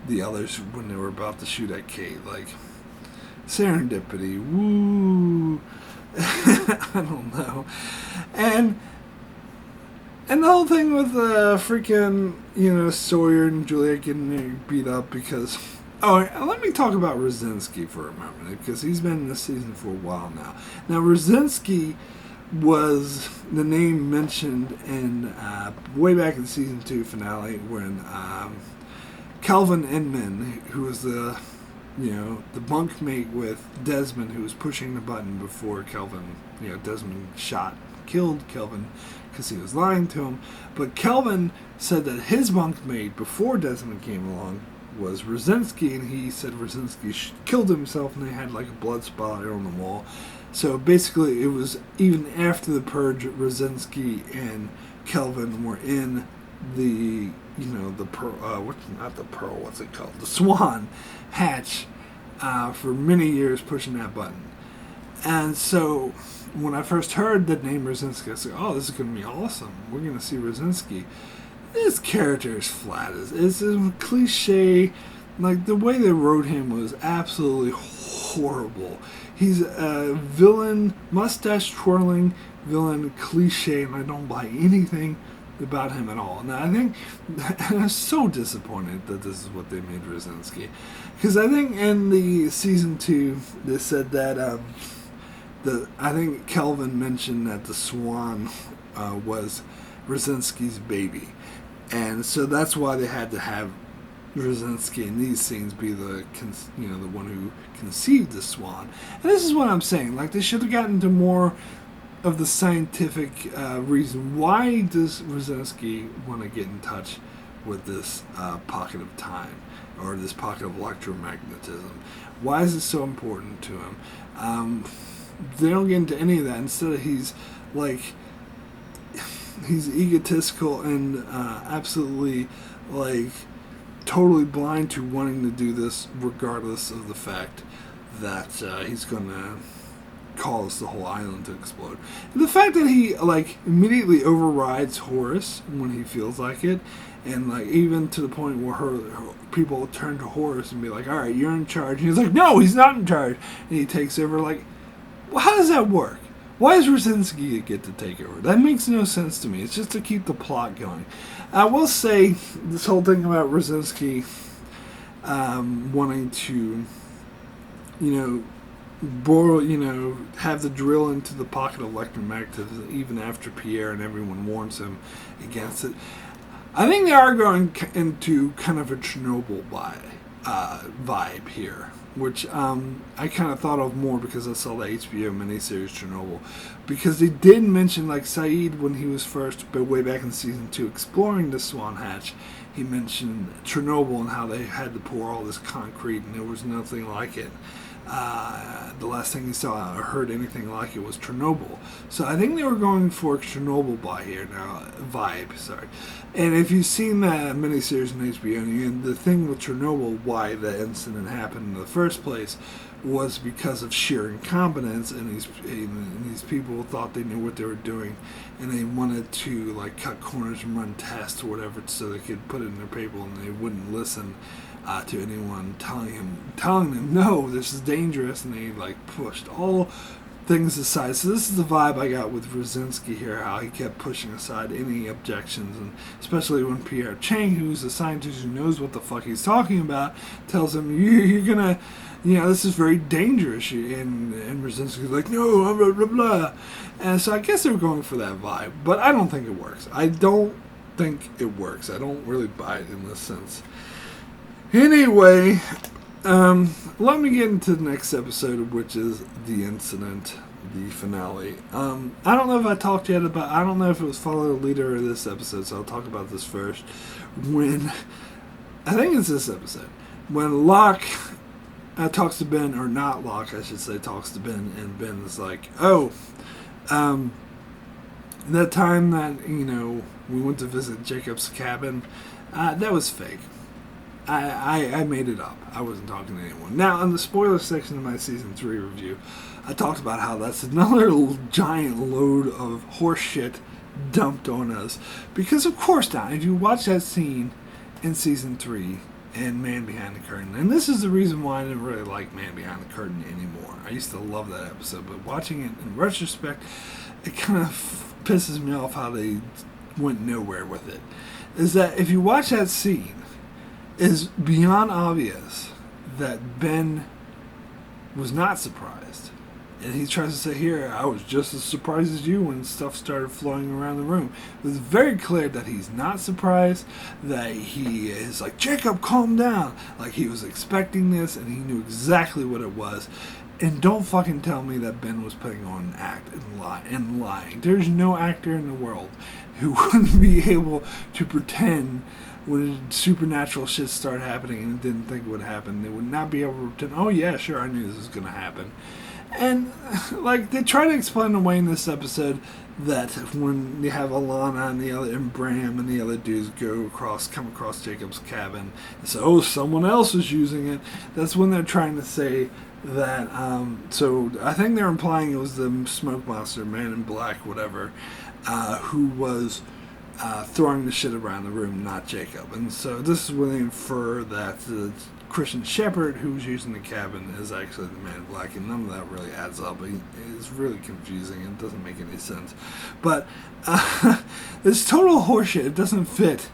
the others when they were about to shoot at Kate. Serendipity. Woo. I don't know. And the whole thing with freaking, Sawyer and Juliet getting beat up because... Oh, let me talk about Rosinski for a moment, because he's been in this season for a while now. Now, Rosinski was the name mentioned in way back in season 2 finale when Kelvin Inman, who was the bunkmate with Desmond, who was pushing the button before Kelvin, Desmond killed Kelvin because he was lying to him. But Kelvin said that his bunkmate before Desmond came along was Rosinski, and he said Rosinski killed himself, and they had like a blood splatter on the wall. So basically, it was even after the purge, Rosinski and Kelvin were in the the Swan hatch for many years, pushing that button. And so when I first heard the name Rosinski, I said, "Oh, this is going to be awesome. We're going to see Rosinski." This character is flat. It's a cliche. Like, the way they wrote him was absolutely horrible. He's a villain, mustache-twirling villain, cliche, and I don't buy anything about him at all. And I think I'm so disappointed that this is what they made Rosinski. Because I think in the season 2, they said that I think Kelvin mentioned that the Swan was Rosinski's baby. And so that's why they had to have Rosinski in these scenes be the one who conceived the Swan. And this is what I'm saying. Like, they should have gotten to more of the scientific reason. Why does Rosinski want to get in touch with this pocket of time, or this pocket of electromagnetism? Why is it so important to him? They don't get into any of that. Instead, he's egotistical and absolutely totally blind to wanting to do this, regardless of the fact that he's going to cause the whole island to explode. And the fact that he immediately overrides Horus when he feels like it, and even to the point where her people turn to Horus and be like, "All right, you're in charge." And he's like, "No, he's not in charge," and he takes over. Well, how does that work? Why does Rosinski get to take over? That makes no sense to me. It's just to keep the plot going. I will say this whole thing about Rosinski wanting to, have the drill into the pocket of electromagnetism even after Pierre and everyone warns him against it. I think they are going into kind of a Chernobyl vibe here, which I kind of thought of more because I saw the HBO miniseries Chernobyl. Because they did mention, Saeed, when he was first, but way back in season 2, exploring the Swan Hatch, he mentioned Chernobyl and how they had to pour all this concrete and there was nothing like it. The last thing he saw or heard anything like it was Chernobyl. So I think they were going for Chernobyl vibe. And if you've seen that miniseries on HBO, and the thing with Chernobyl, why the incident happened in the first place, was because of sheer incompetence, and these people thought they knew what they were doing, and they wanted to cut corners and run tests or whatever so they could put it in their paper, and they wouldn't listen to anyone telling them no, this is dangerous, and they pushed all things aside. So this is the vibe I got with Rosinski here, how he kept pushing aside any objections, and especially when Pierre Chang, who's a scientist who knows what the fuck he's talking about, tells him, you're gonna, this is very dangerous, and Rosinski's like, no, blah, blah, blah. And so I guess they were going for that vibe, but I don't think it works. I don't really buy it in this sense. Anyway, let me get into the next episode, which is the incident, the finale. I don't know if I talked yet about, I don't know if it was follow the leader or this episode, so I'll talk about this first. I think it's this episode, when Locke talks to Ben, or not Locke, I should say, talks to Ben, and Ben is like, that time that, we went to visit Jacob's cabin, that was fake. I made it up. I wasn't talking to anyone. Now, in the spoiler section of my Season 3 review, I talked about how that's another giant load of horse shit dumped on us. Because, of course not. If you watch that scene in Season 3 and Man Behind the Curtain, and this is the reason why I didn't really like Man Behind the Curtain anymore. I used to love that episode, but watching it in retrospect, it kind of pisses me off how they went nowhere with it. Is that if you watch that scene, it's beyond obvious that Ben was not surprised And he tries to say, here, I was just as surprised as you when stuff started flowing around the room. It was very clear that he's not surprised, that he is like, Jacob, calm down. Like, he was expecting this, and he knew exactly what it was. And don't fucking tell me that Ben was putting on an act and lying. There's no actor in the world who wouldn't be able to pretend when supernatural shit started happening and didn't think it would happen. They would not be able to pretend, oh yeah, sure, I knew this was going to happen. And, like, they try to explain away in this episode that when you have Alana and Bram and the other dudes come across Jacob's cabin and say, oh, someone else is using it, that's when they're trying to say that, so I think they're implying it was the smoke monster, Man in Black, whatever, who was throwing the shit around the room, not Jacob. And so this is when they infer that the Christian shepherd who's using the cabin is actually the Man in Black, and none of that really adds up. It's really confusing and doesn't make any sense. But it's total horseshit. It doesn't fit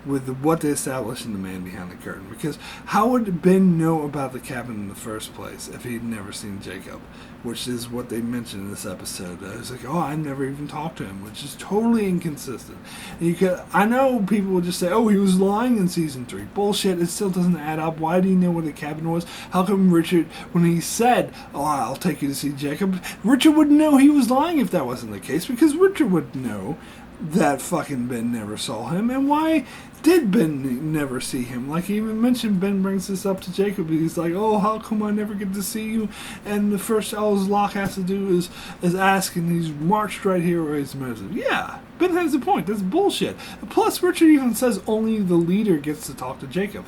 with what they established in The Man Behind the Curtain, because how would Ben know about the cabin in the first place if he'd never seen Jacob, which is what they mentioned in this episode. It's like, oh, I never even talked to him, which is totally inconsistent. And I know people will just say, oh, he was lying in season 3. Bullshit, it still doesn't add up. Why do you know what the cabin was? How come Richard, when he said, oh, I'll take you to see Jacob, Richard wouldn't know he was lying if that wasn't the case, because Richard would know that fucking Ben never saw him. And why did Ben never see him? Like, he even mentioned, Ben brings this up to Jacob. He's like, oh, how come I never get to see you? And the first all Locke has to do is ask, and he's marched right here where he's measured. Yeah, Ben has a point. That's bullshit. Plus, Richard even says only the leader gets to talk to Jacob.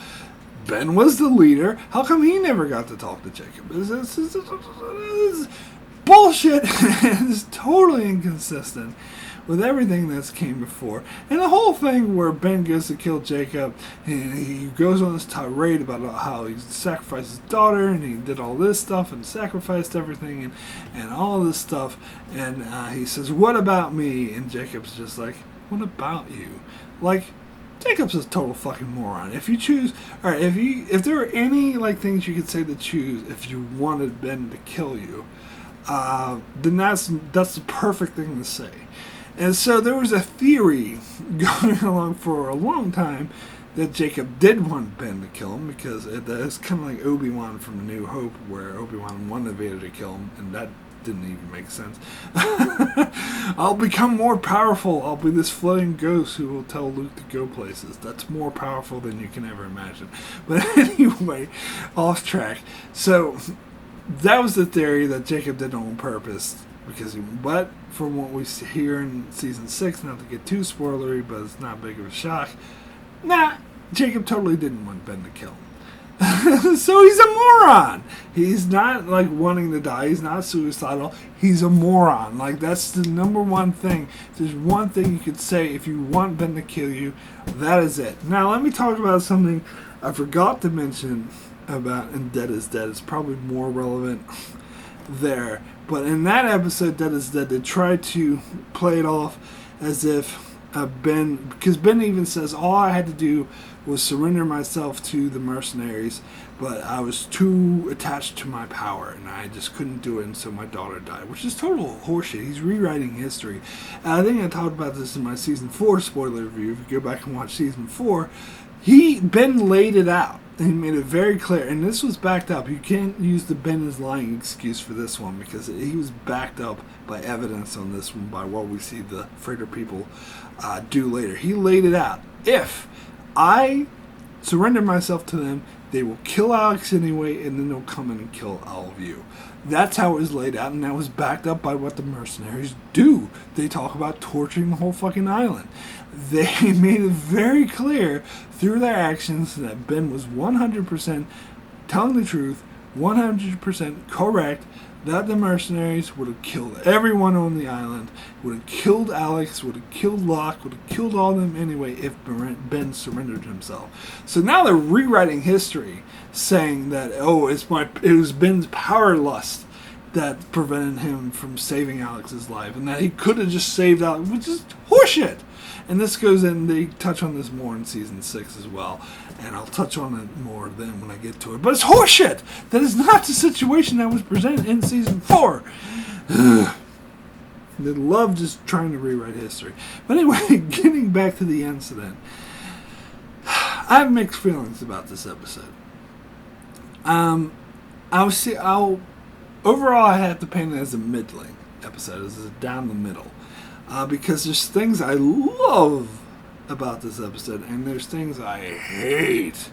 Ben was the leader. How come he never got to talk to Jacob? It's bullshit. It's totally inconsistent with everything that's came before. And the whole thing where Ben goes to kill Jacob, and he goes on this tirade about how he sacrificed his daughter, and he did all this stuff, and sacrificed everything, and all this stuff, and he says, what about me? And Jacob's just like, what about you? Like, Jacob's a total fucking moron. If you choose, alright, if there were any, like, things you could say to choose if you wanted Ben to kill you, then that's the perfect thing to say. And so there was a theory going along for a long time that Jacob did want Ben to kill him, because it's kind of like Obi-Wan from A New Hope, where Obi-Wan wanted Vader to kill him, and that didn't even make sense. I'll become more powerful. I'll be this floating ghost who will tell Luke to go places. That's more powerful than you can ever imagine. But anyway, off track. So that was the theory, that Jacob did it on purpose. But from what we hear in season 6, not to get too spoilery, but it's not big of a shock, Jacob totally didn't want Ben to kill him. So he's a moron. He's not, like, wanting to die. He's not suicidal. He's a moron. Like, that's the number one thing. If there's one thing you could say if you want Ben to kill you, that is it. Now, let me talk about something I forgot to mention about in Dead is Dead. It's probably more relevant there. But in that episode, Dead is Dead, they tried to play it off as if Ben, because Ben even says, all I had to do was surrender myself to the mercenaries, but I was too attached to my power, and I just couldn't do it, and so my daughter died, which is total horseshit. He's rewriting history. And I think I talked about this in my season 4 spoiler review. If you go back and watch season 4, Ben laid it out. He made it very clear, and this was backed up. You can't use the Ben is lying excuse for this one, because he was backed up by evidence on this one, by what we see the freighter people do later. He laid it out. If I surrender myself to them, they will kill Alex anyway, and then they'll come in and kill all of you. That's how it was laid out, and that was backed up by what the mercenaries do. They talk about torturing the whole fucking island. They made it very clear through their actions that Ben was 100% telling the truth, 100% correct, that the mercenaries would have killed everyone on the island, would have killed Alex, would have killed Locke, would have killed all of them anyway if Ben surrendered himself. So now they're rewriting history, saying that, it was Ben's power lust that prevented him from saving Alex's life, and that he could have just saved Alex, which is horseshit. And this goes in, they touch on this more in season 6 as well, and I'll touch on it more then when I get to it. But it's horseshit! That is not the situation that was presented in season 4. They love just trying to rewrite history. But anyway, getting back to the incident, I have mixed feelings about this episode. Overall, I have to paint it as a middling episode, as a down the middle. Because there's things I love about this episode, and there's things I hate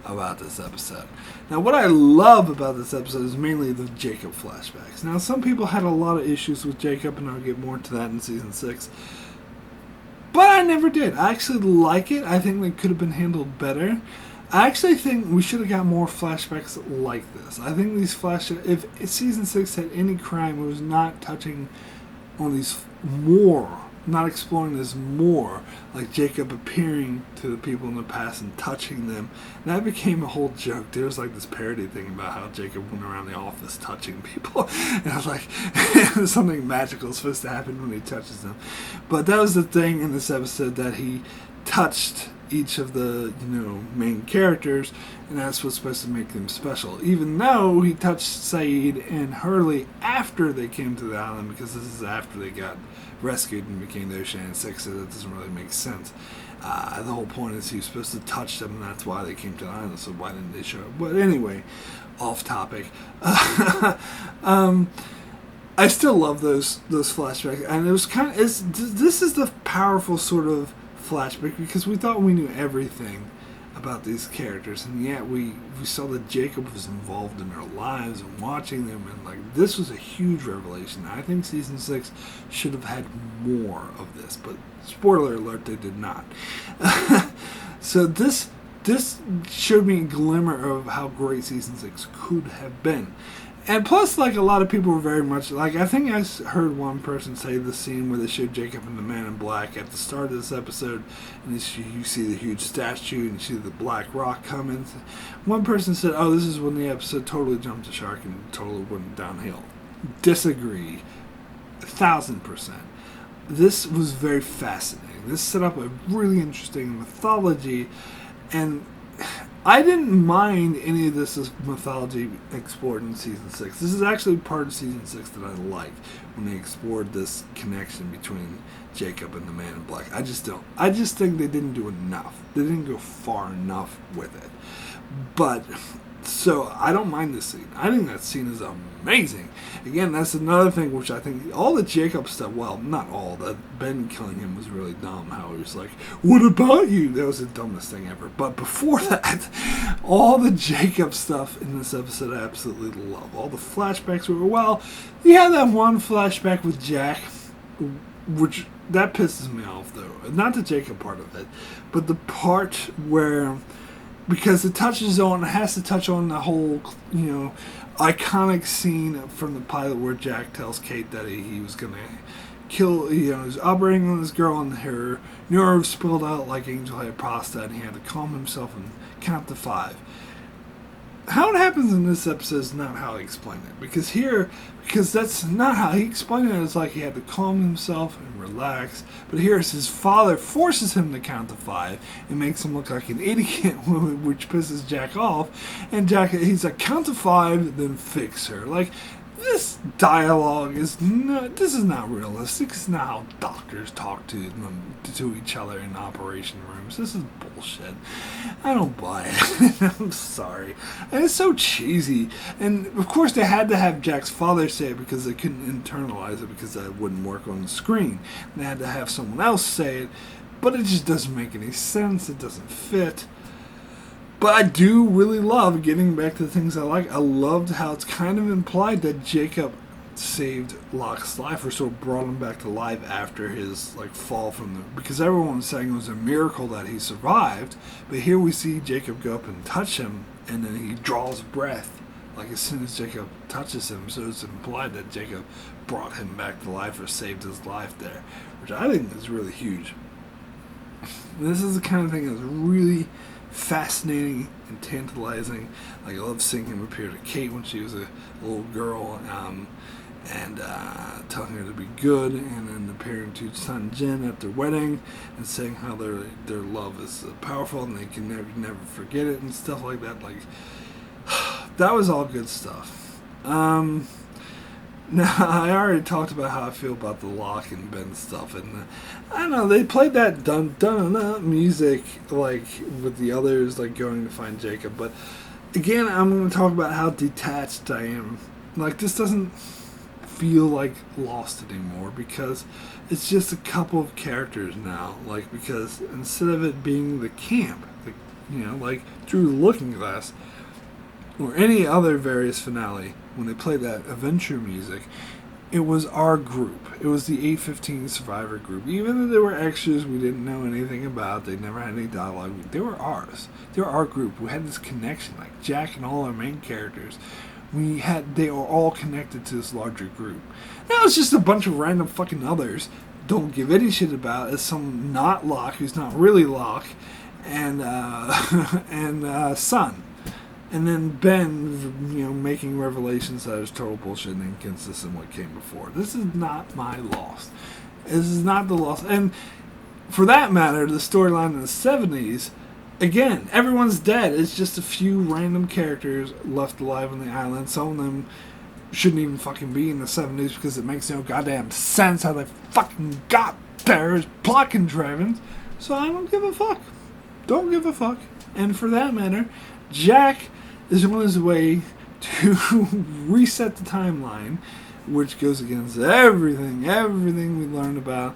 about this episode. Now, what I love about this episode is mainly the Jacob flashbacks. Now, some people had a lot of issues with Jacob, and I'll get more into that in season 6. But I never did. I actually like it. I think they could have been handled better. I actually think we should have got more flashbacks like this. I think these flashbacks, if season 6 had any crime, it was not touching on these more, not exploring this more, like Jacob appearing to the people in the past and touching them. And that became a whole joke. There was like this parody thing about how Jacob went around the office touching people. And I was like, something magical is supposed to happen when he touches them. But that was the thing in this episode, that he touched each of the main characters, and that's what's supposed to make them special, even though he touched Saeed and Hurley after they came to the island, because this is after they got rescued and became the Oceanic Six, so that doesn't really make sense. The whole point is he was supposed to touch them, and that's why they came to the island, so why didn't they show up? But anyway, off topic. I still love those flashbacks, and it was this is the powerful sort of flashback, because we thought we knew everything about these characters, and yet we saw that Jacob was involved in their lives and watching them, and like this was a huge revelation. I think season 6 should have had more of this, but spoiler alert, they did not. So this showed me a glimmer of how great season 6 could have been. And plus, like, a lot of people were very much, like, I think I heard one person say the scene where they showed Jacob and the Man in Black at the start of this episode, and you see the huge statue, and you see the black rock coming. One person said, oh, this is when the episode totally jumped the shark and totally went downhill. Disagree. 1,000%. This was very fascinating. This set up a really interesting mythology, and I didn't mind any of this mythology explored in season 6. This is actually part of season 6 that I liked, when they explored this connection between Jacob and the Man in Black. I just think they didn't do enough. They didn't go far enough with it. But so I don't mind this scene. I think that scene is amazing. Again, that's another thing which I think all the Jacob stuff, well, not all, that Ben killing him was really dumb. How he was like, what about you? That was the dumbest thing ever. But before that, all the Jacob stuff in this episode I absolutely love. All the flashbacks were, well, you had that one flashback with Jack, which that pisses me off though. Not the Jacob part of it, but the part where, because it has to touch on the whole, iconic scene from the pilot where Jack tells Kate that he was going to kill, he was operating on this girl and her nerves spilled out like Angel had pasta, and he had to calm himself and count to 5. How it happens in this episode is not how he explained it. Because that's not how he explained it. It's like he had to calm himself and relax. But here it's his father forces him to count to 5 and makes him look like an idiot, which pisses Jack off. And Jack, he's like, count to 5, then fix her. Like, this dialogue is not realistic. It's not how doctors talk to each other in operation rooms. This is bullshit. I don't buy it. I'm sorry. And it's so cheesy. And of course they had to have Jack's father say it because they couldn't internalize it, because that wouldn't work on the screen. They had to have someone else say it, but it just doesn't make any sense. It doesn't fit. But I do really love, getting back to the things I like, I loved how it's kind of implied that Jacob saved Locke's life, or sort of brought him back to life after his fall from the, because everyone was saying it was a miracle that he survived, but here we see Jacob go up and touch him, and then he draws breath as soon as Jacob touches him, so it's implied that Jacob brought him back to life or saved his life there, which I think is really huge. This is the kind of thing that's really fascinating and tantalizing. Like, I love seeing him appear to Kate when she was a little girl, and telling her to be good, and then appearing to Sun Jin at their wedding and saying how their love is powerful and they can never forget it and stuff like that. Like, that was all good stuff. Now, I already talked about how I feel about the Locke and Ben stuff, and I don't know, they played that dun dun dun music like with the others, like going to find Jacob. But again, I'm going to talk about how detached I am. Like, this doesn't feel like Lost anymore because it's just a couple of characters now. Like, because instead of it being the camp, like through the Looking Glass or any other various finale, when they played that adventure music, it was our group. It was the 815 Survivor group. Even though there were extras we didn't know anything about, they never had any dialogue, they were ours. They were our group. We had this connection, like Jack and all our main characters. They were all connected to this larger group. Now it's just a bunch of random fucking others don't give any shit about, as some not Locke, who's not really Locke, and Sun. And then Ben, making revelations that is total bullshit and inconsistent with what came before. This is not my Lost. This is not the Lost. And for that matter, the storyline in the 70s, again, everyone's dead. It's just a few random characters left alive on the island. Some of them shouldn't even fucking be in the 70s because it makes no goddamn sense how they fucking got there as plot contrivance. So I don't give a fuck. Don't give a fuck. And for that matter, Jack is on his way to reset the timeline, which goes against everything we learned about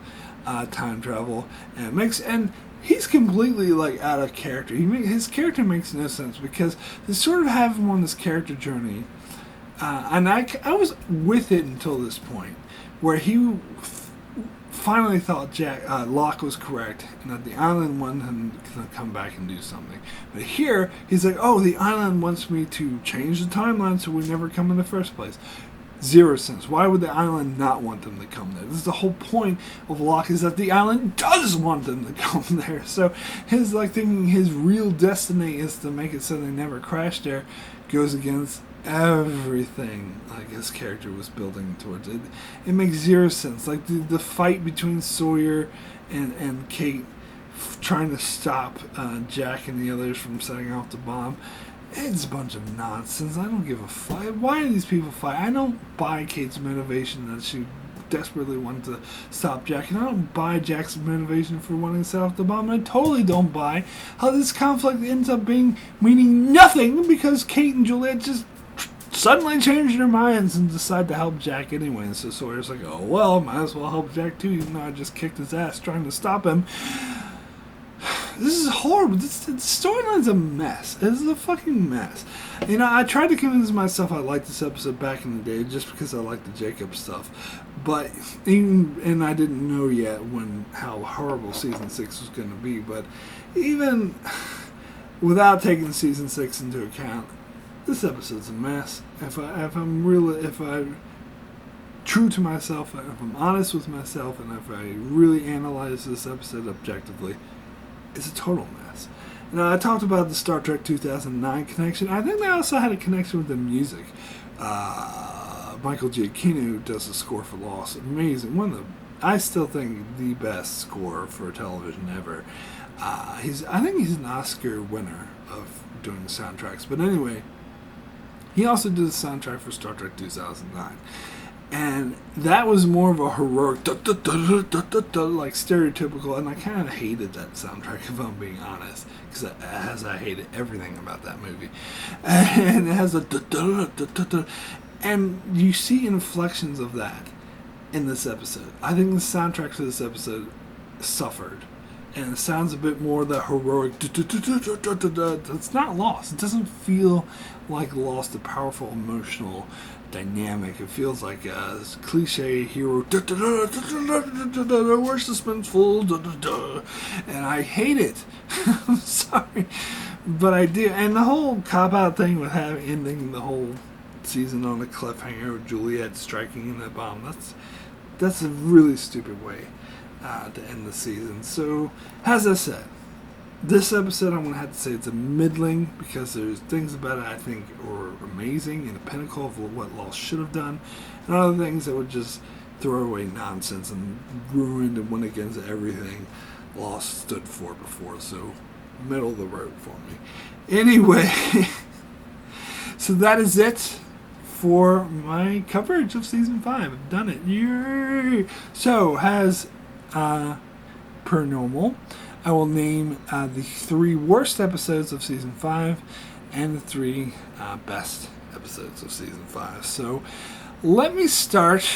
time travel, and he's completely like out of character. His character makes no sense because they sort of have him on this character journey, and I was with it until this point where he finally thought Locke was correct and that the island wanted him to come back and do something. But here, he's like, oh, the island wants me to change the timeline so we never come in the first place. Zero sense. Why would the island not want them to come there? This is the whole point of Locke, is that the island does want them to come there. So his thinking his real destiny is to make it so they never crash there goes against everything his character was building towards. It makes zero sense. Like the fight between Sawyer and Kate trying to stop Jack and the others from setting off the bomb. It's a bunch of nonsense. I don't give a fuck. Why do these people fight? I don't buy Kate's motivation that she desperately wanted to stop Jack, and I don't buy Jack's motivation for wanting to set off the bomb, and I totally don't buy how this conflict ends up meaning nothing because Kate and Juliet just suddenly changed their minds and decide to help Jack anyway. And so Sawyer's like, oh well, might as well help Jack too, even though I just kicked his ass trying to stop him. This is horrible. The storyline's a mess. This is a fucking mess. I tried to convince myself I liked this episode back in the day just because I liked the Jacob stuff. But and I didn't know yet how horrible season 6 was going to be. But even without taking season 6 into account, this episode's a mess. If I'm true to myself, if I'm honest with myself, and if I really analyze this episode objectively, it's a total mess. Now, I talked about the Star Trek 2009 connection. I think they also had a connection with the music. Michael Giacchino does the score for Lost. Amazing. I still think the best score for television ever. I think he's an Oscar winner of doing soundtracks. But anyway, he also did the soundtrack for Star Trek 2009. And that was more of a heroic, like stereotypical, and I kind of hated that soundtrack, if I'm being honest, because I hated everything about that movie. And it has a and you see inflections of that in this episode. I think the soundtrack for this episode suffered, and it sounds a bit more the heroic. It's not Lost. It doesn't feel like Lost, a powerful emotional dynamic. It feels like a cliche hero. We're suspenseful. And I hate it. I'm sorry, but I do. And the whole cop-out thing with ending the whole season on a cliffhanger with Juliet striking in that bomb. That's a really stupid way to end the season. So, as I said, This episode, I'm going to have to say it's a middling, because there's things about it I think are amazing and a pinnacle of what Lost should have done, and other things that would just throw away nonsense and ruin and went against everything Lost stood for before. So, middle of the road for me. Anyway, so that is it for my coverage of Season 5. I've done it. Yay! So, as per normal, I will name the 3 worst episodes of Season 5 and the 3 best episodes of Season 5. So, let me start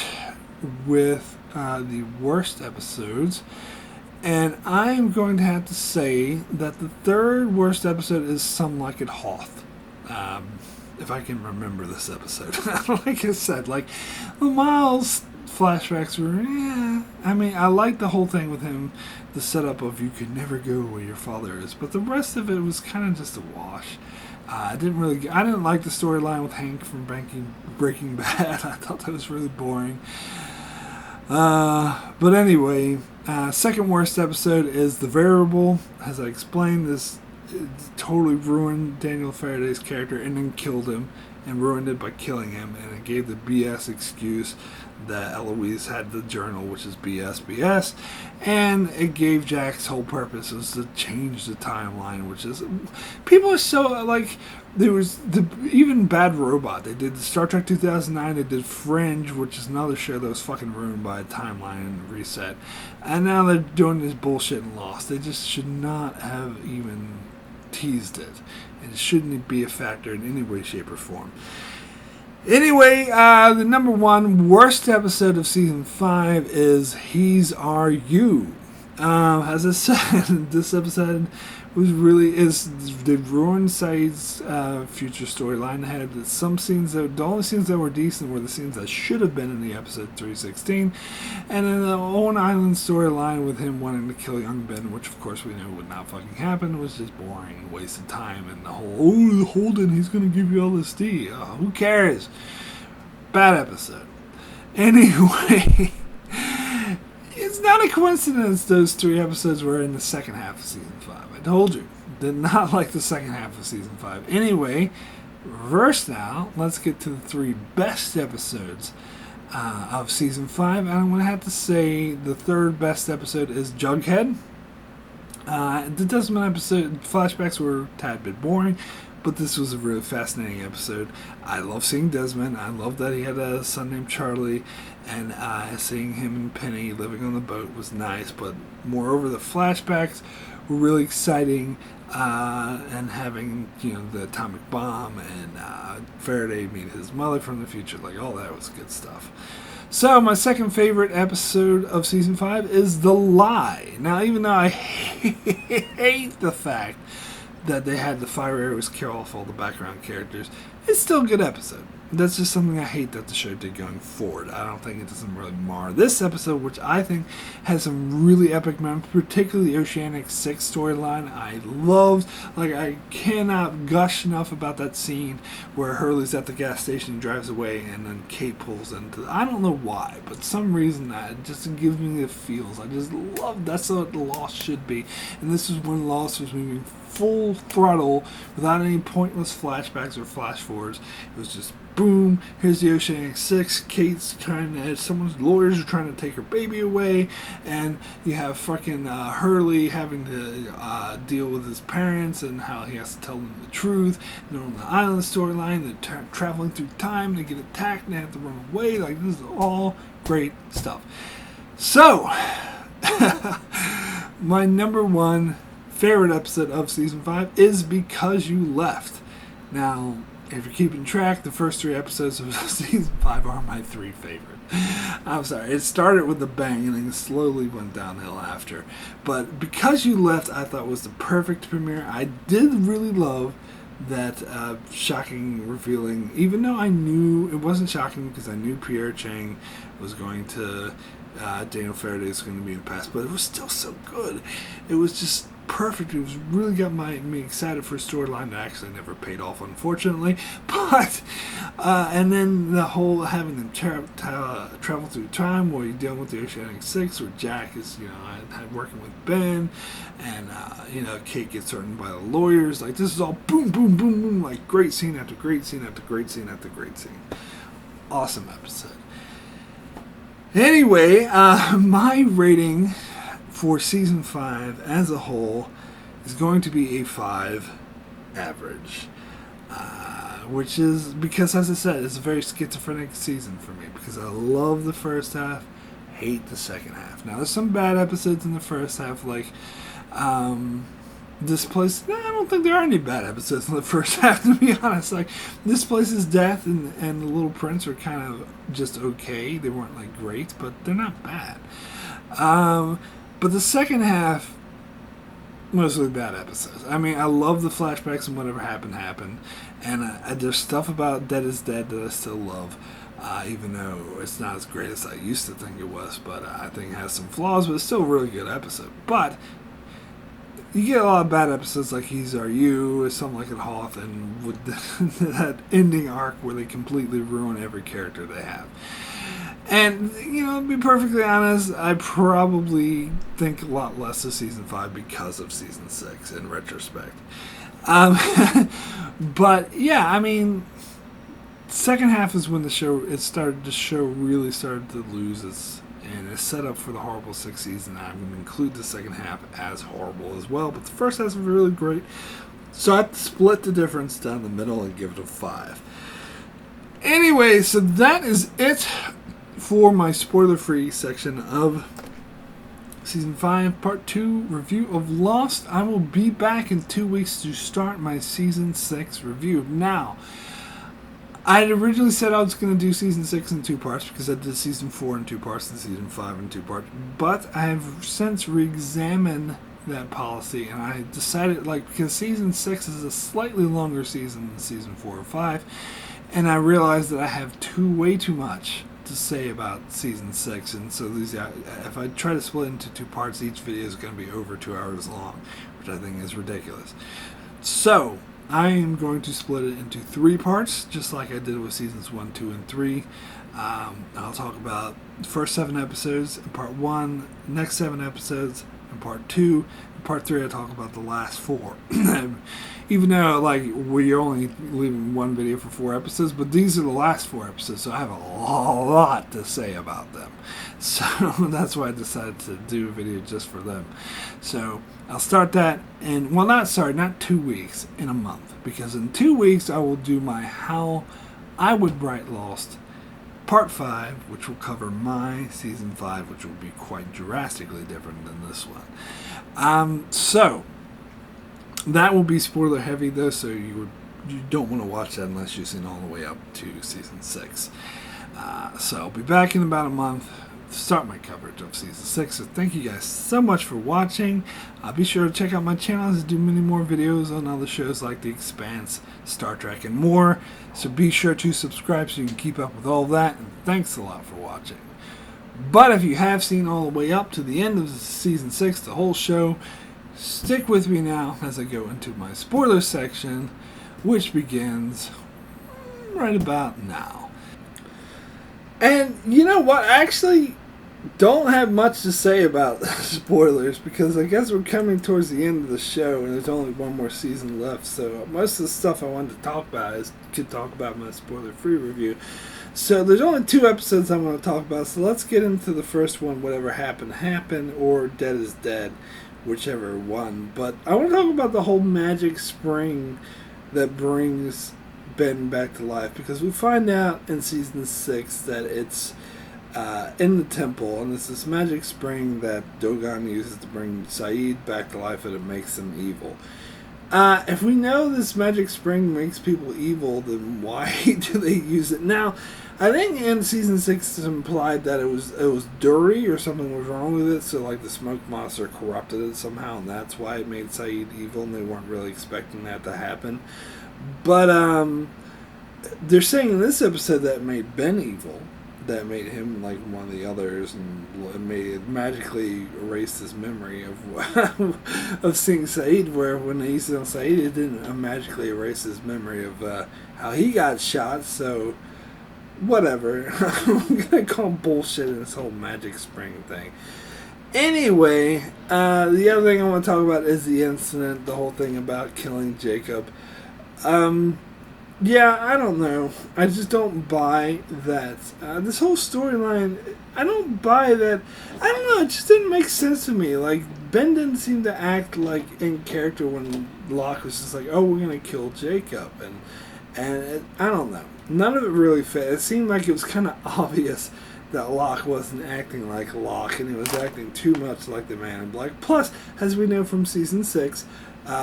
with the worst episodes. And I'm going to have to say that the 3rd worst episode is Some Like It Hoth. If I can remember this episode. Like I said, like, the Miles flashbacks were, I mean, I like the whole thing with him, the setup of you could never go where your father is. But the rest of it was kind of just a wash. I didn't like the storyline with Hank from Breaking Bad. I thought that was really boring. But anyway, second worst episode is The Variable. As I explained, this totally ruined Daniel Faraday's character and then killed him, and ruined it by killing him, and it gave the BS excuse that Eloise had the journal, which is BS, and it gave Jack's whole purpose was to change the timeline, which is, people are so, like, there was even Bad Robot, they did Star Trek 2009, they did Fringe, which is another show that was fucking ruined by a timeline reset, and now they're doing this bullshit in Lost. They just should not have even teased it, and it shouldn't be a factor in any way, shape, or form. Anyway, the number 1 worst episode of Season 5 is He's Are You. As I said, this episode was they ruined Saeed's future storyline. They had some scenes the only scenes that were decent were the scenes that should have been in the episode 316, and then the Owen Island storyline with him wanting to kill young Ben, which of course we knew would not fucking happen, was just boring and wasted time, and the whole, Holden, he's gonna give you all this tea. Who cares? Bad episode. Anyway, it's not a coincidence those 3 episodes were in the second half of Season 5. I told you. Did not like the second half of Season 5. Anyway, reverse now. Let's get to the 3 best episodes of Season 5. And I'm going to have to say the 3rd best episode is Jughead. The Desmond episode, flashbacks were a tad bit boring, but this was a really fascinating episode. I love seeing Desmond. I love that he had a son named Charlie, and seeing him and Penny living on the boat was nice. But moreover, the flashbacks were really exciting, and having the atomic bomb and Faraday meet his mother from the future, like all that was good stuff. So my second favorite episode of Season 5 is The Lie. Now, even though I hate the fact that they had the fire arrows kill off all the background characters, it's still a good episode. That's just something I hate that the show did going forward. I don't think it doesn't really mar this episode, which I think has some really epic moments, particularly the Oceanic 6 storyline. I loved, I cannot gush enough about that scene where Hurley's at the gas station and drives away, and then Kate pulls into, I don't know why, but some reason that just gives me the feels. I just love, that's what Lost should be. And this is when Lost was moving full throttle without any pointless flashbacks or flash forwards. It was just boom, here's the Oceanic 6, Kate's someone's lawyers are trying to take her baby away, and you have fucking Hurley having to deal with his parents and how he has to tell them the truth. And they're on the island storyline, they're traveling through time, they get attacked and they have to run away. Like, this is all great stuff. So, my number 1 favorite episode of Season 5 is Because You Left. Now, if you're keeping track, the first 3 episodes of Season 5 are my 3 favorite. I'm sorry, it started with a bang and then slowly went downhill after. But Because You Left, I thought was the perfect premiere. I did really love that shocking revealing, even though I knew it wasn't shocking because I knew Pierre Chang was going to, Daniel Faraday was going to be in the past, but it was still so good. It was just perfect. It was really got me excited for a storyline that actually never paid off, unfortunately. But and then the whole having them travel through time, where you're dealing with the Oceanic Six, where Jack is working with Ben, and Kate gets threatened by the lawyers. Like, this is all boom, boom, boom, boom, like great scene after great scene after great scene after great scene. Awesome episode. Anyway, my rating for season 5 as a whole is going to be a 5 average, which is because, as I said, it's a very schizophrenic season for me, because I love the first half, hate the second half. Now, there's some bad episodes in the first half, like This Place. I don't think there are any bad episodes in the first half, to be honest. Like, This Place's Death and The Little Prince are kind of just okay. They weren't like great, but they're not bad. But the second half, mostly bad episodes. I mean, I love the flashbacks and whatever happened. And there's stuff about Dead is Dead that I still love, even though it's not as great as I used to think it was. But I think it has some flaws, but it's still a really good episode. But you get a lot of bad episodes like He's Are You, something like Hoth, and with that ending arc where they completely ruin every character they have. And, to be perfectly honest, I probably think a lot less of Season 5 because of Season 6, in retrospect. But, yeah, I mean, second half is when the show really started to lose its, and it's set up for the horrible 6th season. I'm going to include the second half as horrible as well, but the first half is really great. So I have to split the difference down the middle and give it a 5. Anyway, so that is it for my spoiler-free section of Season 5, Part 2 review of Lost. I will be back in 2 weeks to start my Season 6 review. Now, I had originally said I was going to do Season 6 in 2 parts, because I did Season 4 in 2 parts and Season 5 in 2 parts. But I have since re-examined that policy, and I decided, because Season 6 is a slightly longer season than Season 4 or 5, and I realized that I have way too much to say about Season 6, and so if I try to split into 2 parts, each video is going to be over 2 hours long, which I think is ridiculous. So I am going to split it into 3 parts, just like I did with Seasons 1, 2, and 3. I'll talk about the first 7 episodes in Part 1, next 7 episodes in Part 2. In Part 3, I talk about the last 4. Even though, we're only leaving one video for 4 episodes, but these are the last 4 episodes, so I have a lot to say about them. So that's why I decided to do a video just for them. So I'll start that not 2 weeks, in a month. Because in 2 weeks, I will do my How I Would Write Lost Part 5, which will cover my Season 5, which will be quite drastically different than this one. So that will be spoiler heavy, though, so you don't want to watch that unless you've seen all the way up to Season 6. So I'll be back in about a month to start my coverage of Season 6. So thank you guys so much for watching. Be sure to check out my channel. I do many more videos on other shows like The Expanse, Star Trek, and more. So be sure to subscribe so you can keep up with all that. And thanks a lot for watching. But if you have seen all the way up to the end of Season 6, the whole show, stick with me now as I go into my spoiler section, which begins right about now. And you know what? I actually don't have much to say about spoilers, because I guess we're coming towards the end of the show and there's only one more season left. So most of the stuff I wanted to talk about could talk about my spoiler-free review. So there's only 2 episodes I want to talk about. So let's get into the first one, Whatever Happened, or Dead is Dead, whichever one. But I want to talk about the whole magic spring that brings Ben back to life, because we find out in Season 6 that it's in the temple, and it's this magic spring that Dogon uses to bring Saeed back to life, and it makes them evil. If we know this magic spring makes people evil, then why do they use it? Now, I think in Season 6 it's implied that it was Dury or something was wrong with it, so the smoke monster corrupted it somehow, and that's why it made Saeed evil, and they weren't really expecting that to happen. But they're saying in this episode that it made Ben evil, that made him like one of the others, and magically erased his memory of of seeing Saeed. Where when he saw Saeed, it didn't magically erase his memory of how he got shot. So whatever, I'm gonna call bullshit in this whole magic spring thing. Anyway, the other thing I want to talk about is the incident, the whole thing about killing Jacob. Yeah, I don't know. I just don't buy that. This whole storyline, I don't buy that. I don't know, it just didn't make sense to me. Like, Ben didn't seem to act like in character when Locke was just like, oh, we're going to kill Jacob. I don't know. None of it really fit. It seemed like it was kind of obvious that Locke wasn't acting like Locke, and he was acting too much like the Man in Black. Plus, as we know from Season 6,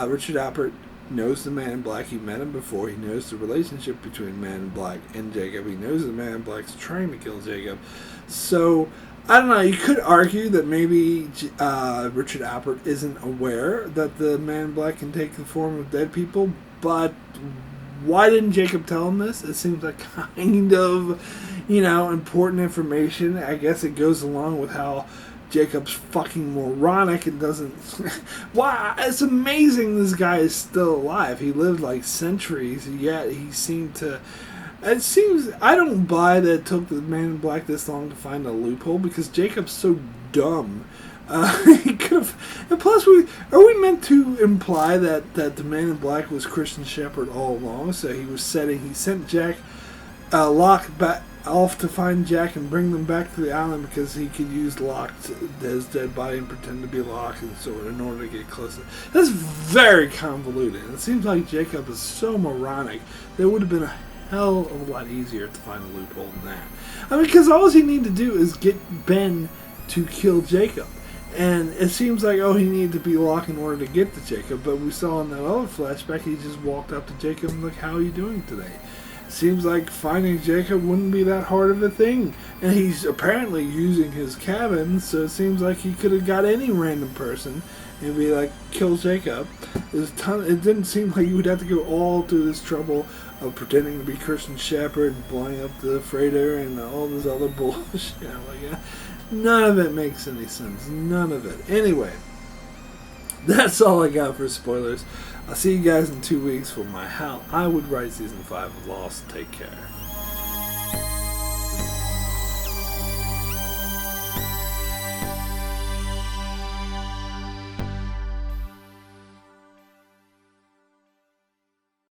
Richard Alpert knows the Man in Black. He met him before. He knows the relationship between Man in Black and Jacob. He knows the Man in Black's trying to kill Jacob. So, I don't know. You could argue that maybe Richard Alpert isn't aware that the Man in Black can take the form of dead people, but why didn't Jacob tell him this? It seems like kind of, important information. I guess it goes along with how Jacob's fucking moronic and doesn't... Wow, it's amazing this guy is still alive. He lived like centuries, yet he seemed to... It seems... I don't buy that it took the Man in Black this long to find a loophole, because Jacob's so dumb. He could have... And plus, are we meant to imply that the Man in Black was Christian Shepherd all along? So he sent Jack... Locke back off to find Jack and bring them back to the island because he could use Locke, his dead body, and pretend to be Locke, and so in order to get closer. That's very convoluted. It seems like Jacob is so moronic that it would have been a hell of a lot easier to find a loophole than that. I mean, because all he needed to do is get Ben to kill Jacob. And it seems like, he needed to be Locke in order to get to Jacob, but we saw in that other flashback, he just walked up to Jacob and like, how are you doing today? Seems like finding Jacob wouldn't be that hard of a thing. And he's apparently using his cabin, so it seems like he could have got any random person and be like, kill Jacob. It didn't seem like you would have to go all through this trouble of pretending to be Christian Shepherd and blowing up the freighter and all this other bullshit. None of it makes any sense. None of it. Anyway, that's all I got for spoilers. I'll see you guys in 2 weeks for my How I Would Write Season 5 of Lost. Take care.